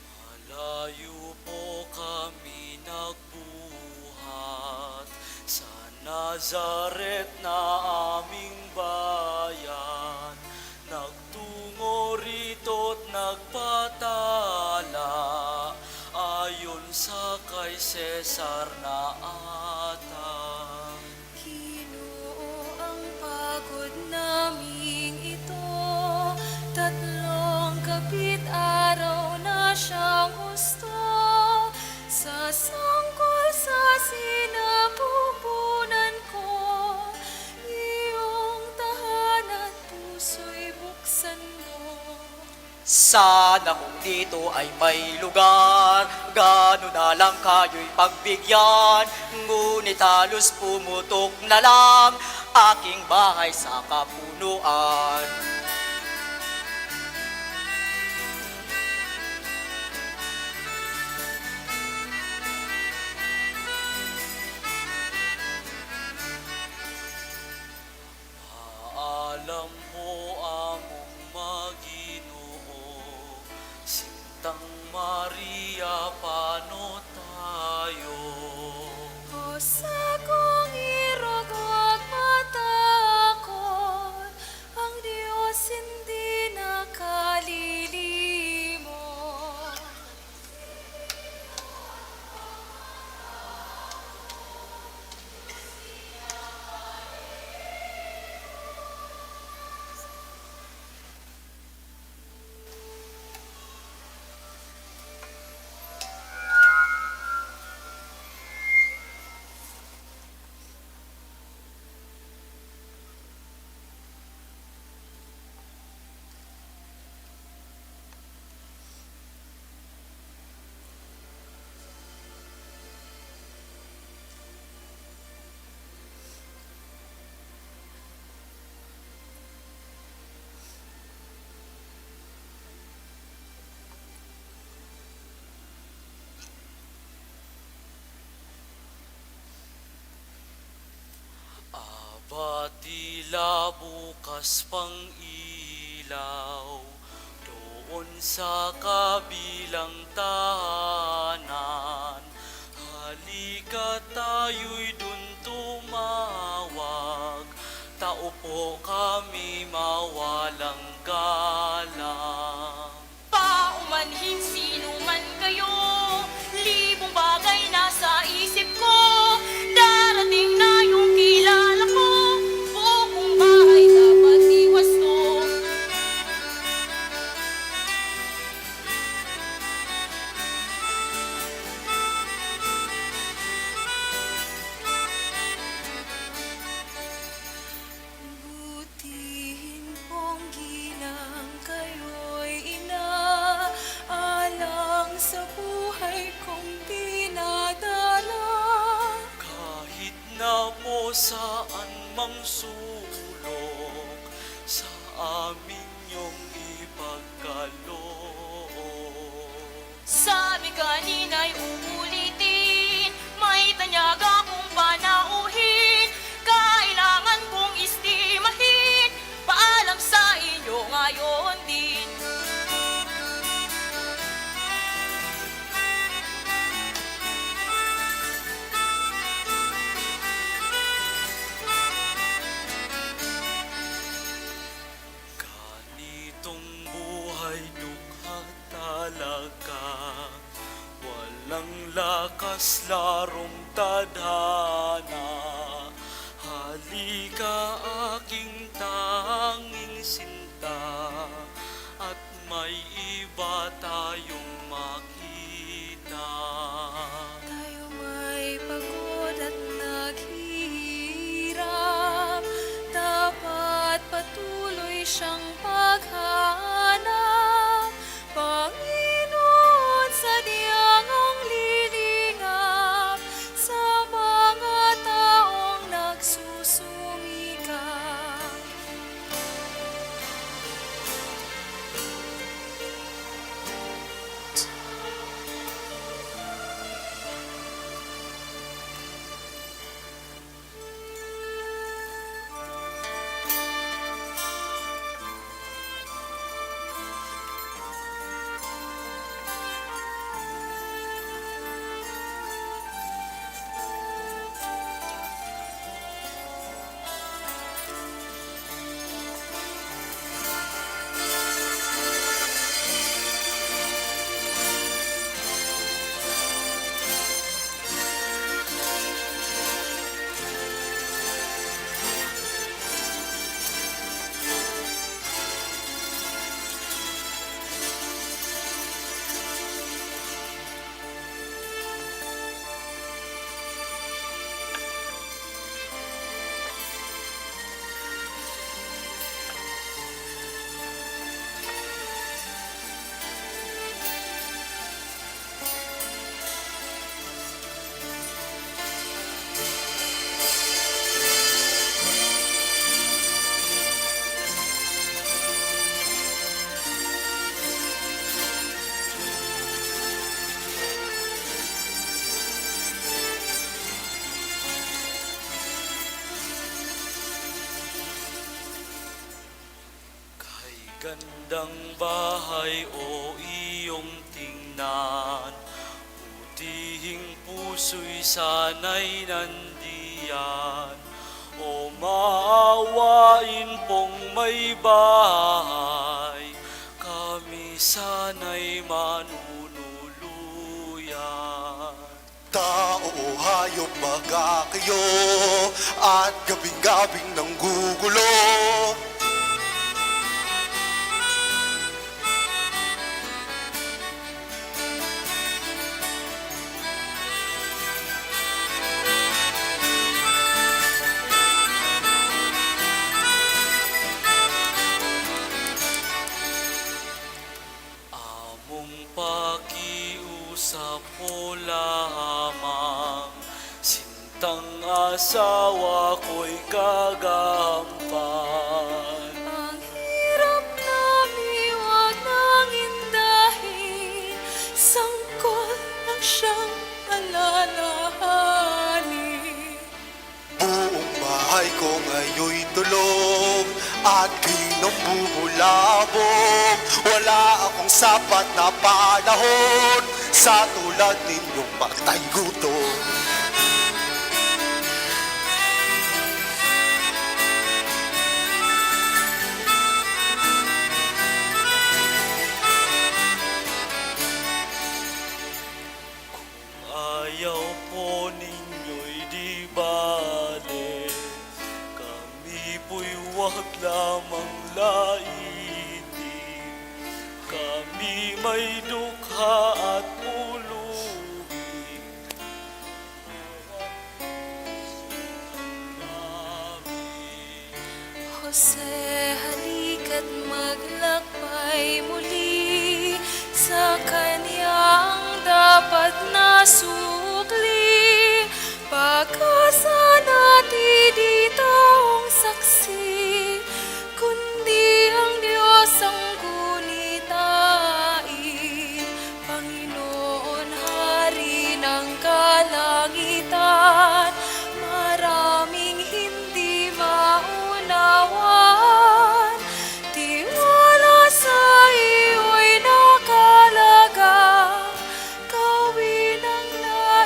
Malayo po kami nagbuhat sa Nazaret na aming bayan, nagtungo rito't nagpatala ayon sa kay Cesar na atang. Ginoo, ang pagod naming ito, tatlong gabit araw na siyang gusto, sa sangkol sa sinapupunan ko, iyong tahanan puso'y buksan mo. Sana kung dito ay may lugar, gano'n na lang kayo'y pagbigyan, ngunit halos pumutok na lang aking bahay sa kapunuan. Alam mo among Maginoo, Sintang Maria, paano tayo? O sa kong irog, huwag matakot, ang Diyos hindi nakalilimot. Ba't tila bukas pang ilaw doon sa kabilang tahanan? Halika tayo'y dun tumawag, taupo kami mawalang galang. Paumanhin sino man kayo, libong bagay nasa isip ko. Darating na yung kilala ko, buo kong bahay dapat iwasto. Butihin pong ginang kayo'y inaalang sa buhay kong dinadala. Kahit na po saan mang sulok, sa amin yung ipagkaloob. Sabi kanina'y uulitin, may tanyag akong panauhin. Kailangan kong istimahin, paalam sa inyo ngayon din. Ganitong buhay dukha talaga, walang lakas larong tadhana. Halika aking tanging sinta, at may iba tayong makita. Tayo may pagod at naghihirap, dapat patuloy siyang paghanap. Panginoon, sadyang ang lilingap sa mga taong nagsusumikap. Gandang bahay o iyong tingnan, butihing puso'y sana'y nandiyan. O maawain pong may bahay, kami sana'y manunuluyan. Tao o hayop maga kayo, at gabing-gabing nanggugulo. Pakiusap mo lamang, sintang asawa ko'y kagampan. Ang hirap namin huwag nang indahin, sangkot ng siyang alalahanin. Buong bahay buhay ko ngayon'y tulog at kinambubulabog. Wala akong sapat na panahon sa tulad ninyong patay gutom. Ayaw po ninyo'y di bale, kami po'y wag lamang laitin. Kami may dukha at ulubi. Jose, halika't maglakbay muli sa kanyang dapat na sukli. Pag-asa natin di taong saksi, kundi ang Diyos ang gunitain. Panginoon, Hari ng kalangitan, maraming hindi maunawan. Tiwala sa iyo'y nakalaga, gawin ang lahat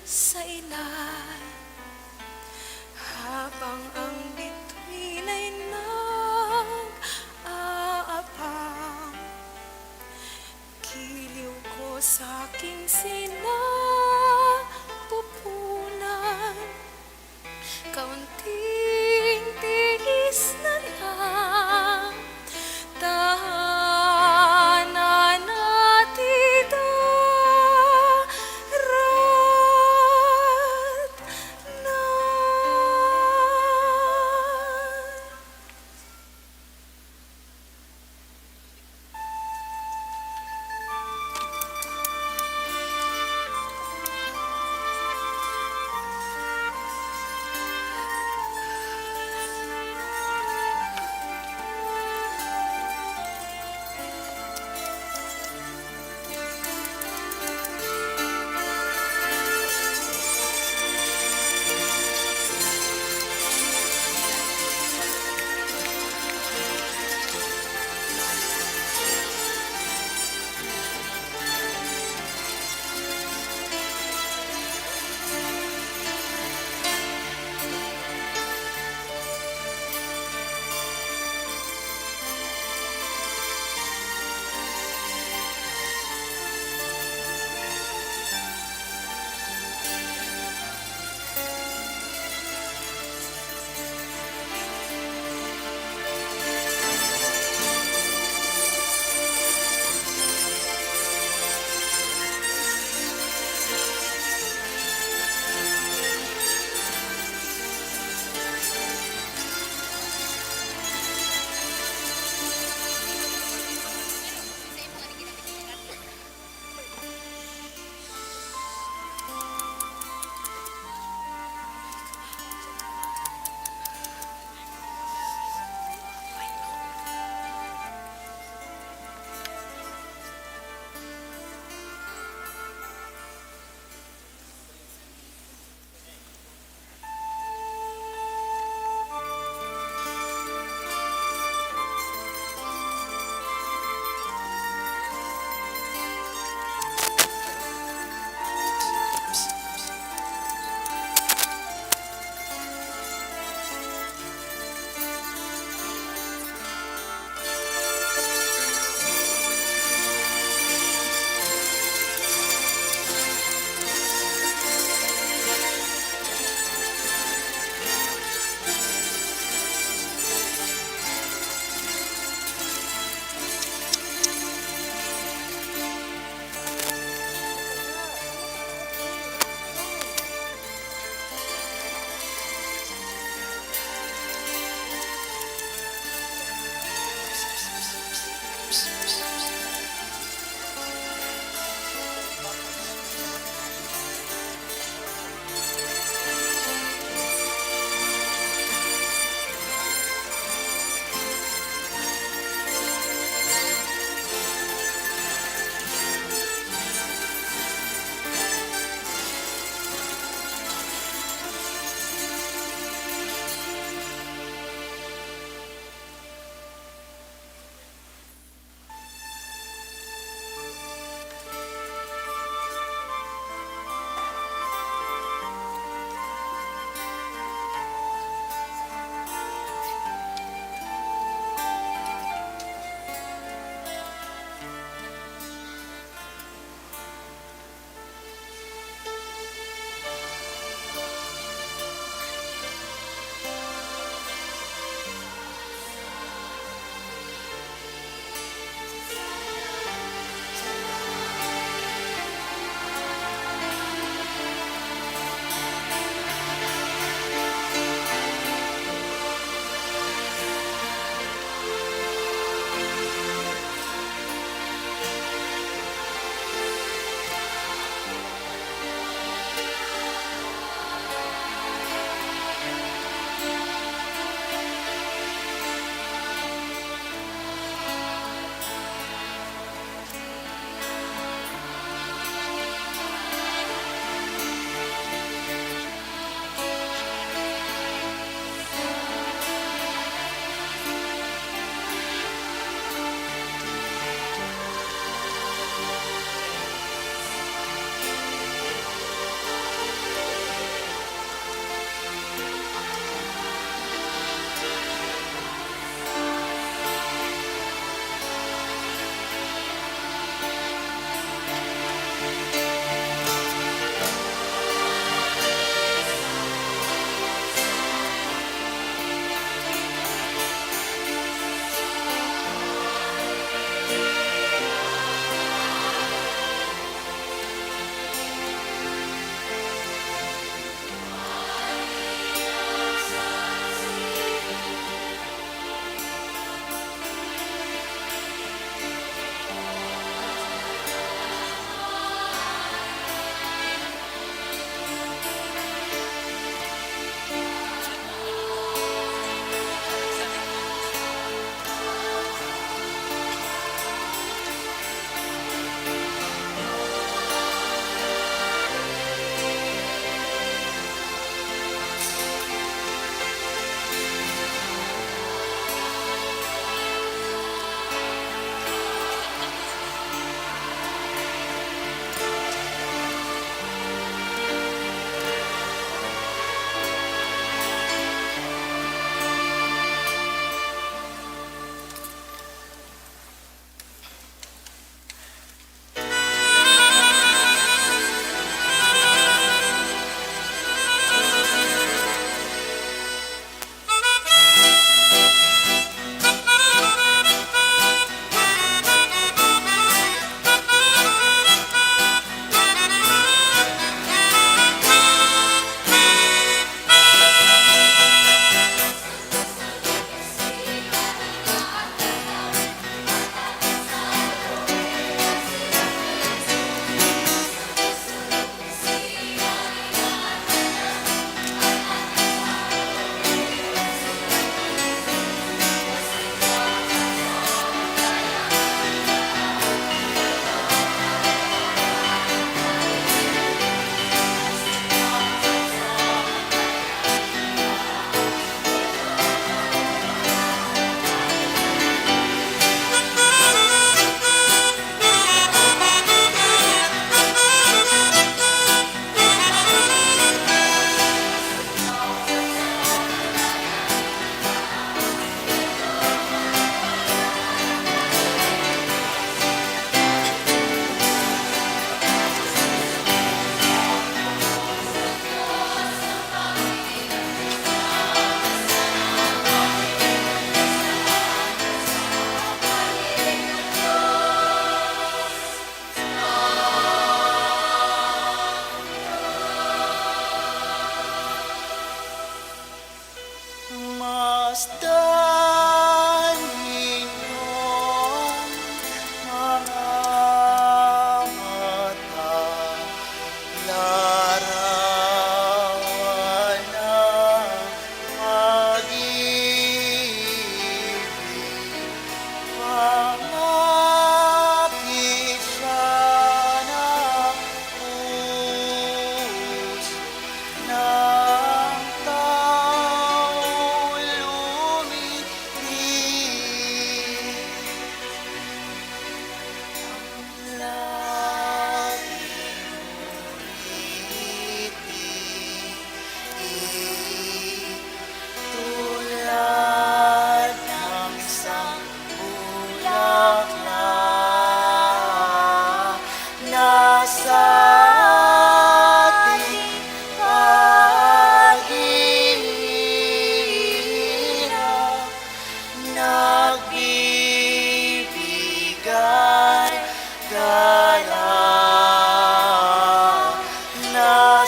sa ilan, habang ang bituin ay nag-aabang. Giliw ko sa aking sinapupunan, kaunting tiis na lang, tahanan.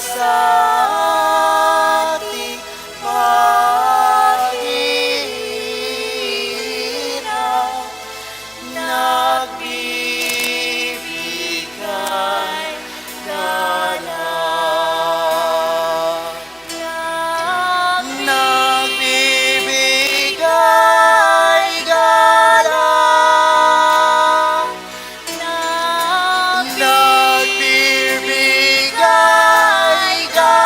sa ating mahirap, nagbibigay galang, nagbibigay galang, nagbibigay galang.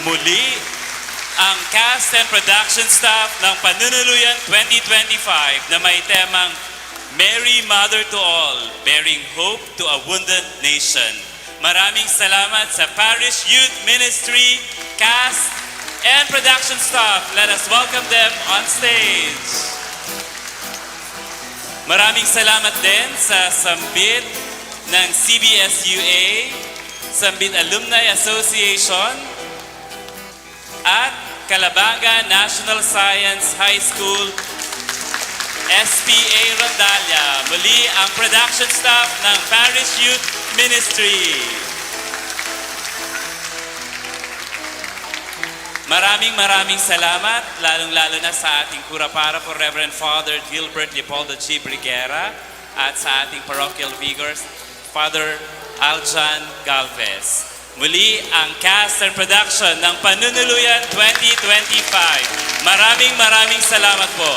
Muli, ang cast and production staff ng Panunuluyan 2025 na may temang Mary Mother to All, Bearing Hope to a Wounded Nation. Maraming salamat sa Parish Youth Ministry, cast, and production staff. Let us welcome them on stage. Maraming salamat din sa Sambit ng CBSUA, Sambit Alumni Association, at Calabanga National Science High School, SPA Rondalia. Muli ang production staff ng Parish Youth Ministry. Maraming salamat, lalong-lalo na sa ating Kurapara for Reverend Father Gilbert Leopoldo G. Briguera at sa ating parochial figures, Father Aljan Galvez. Muli ang cast and production ng Panunuluyan 2025. Maraming salamat po.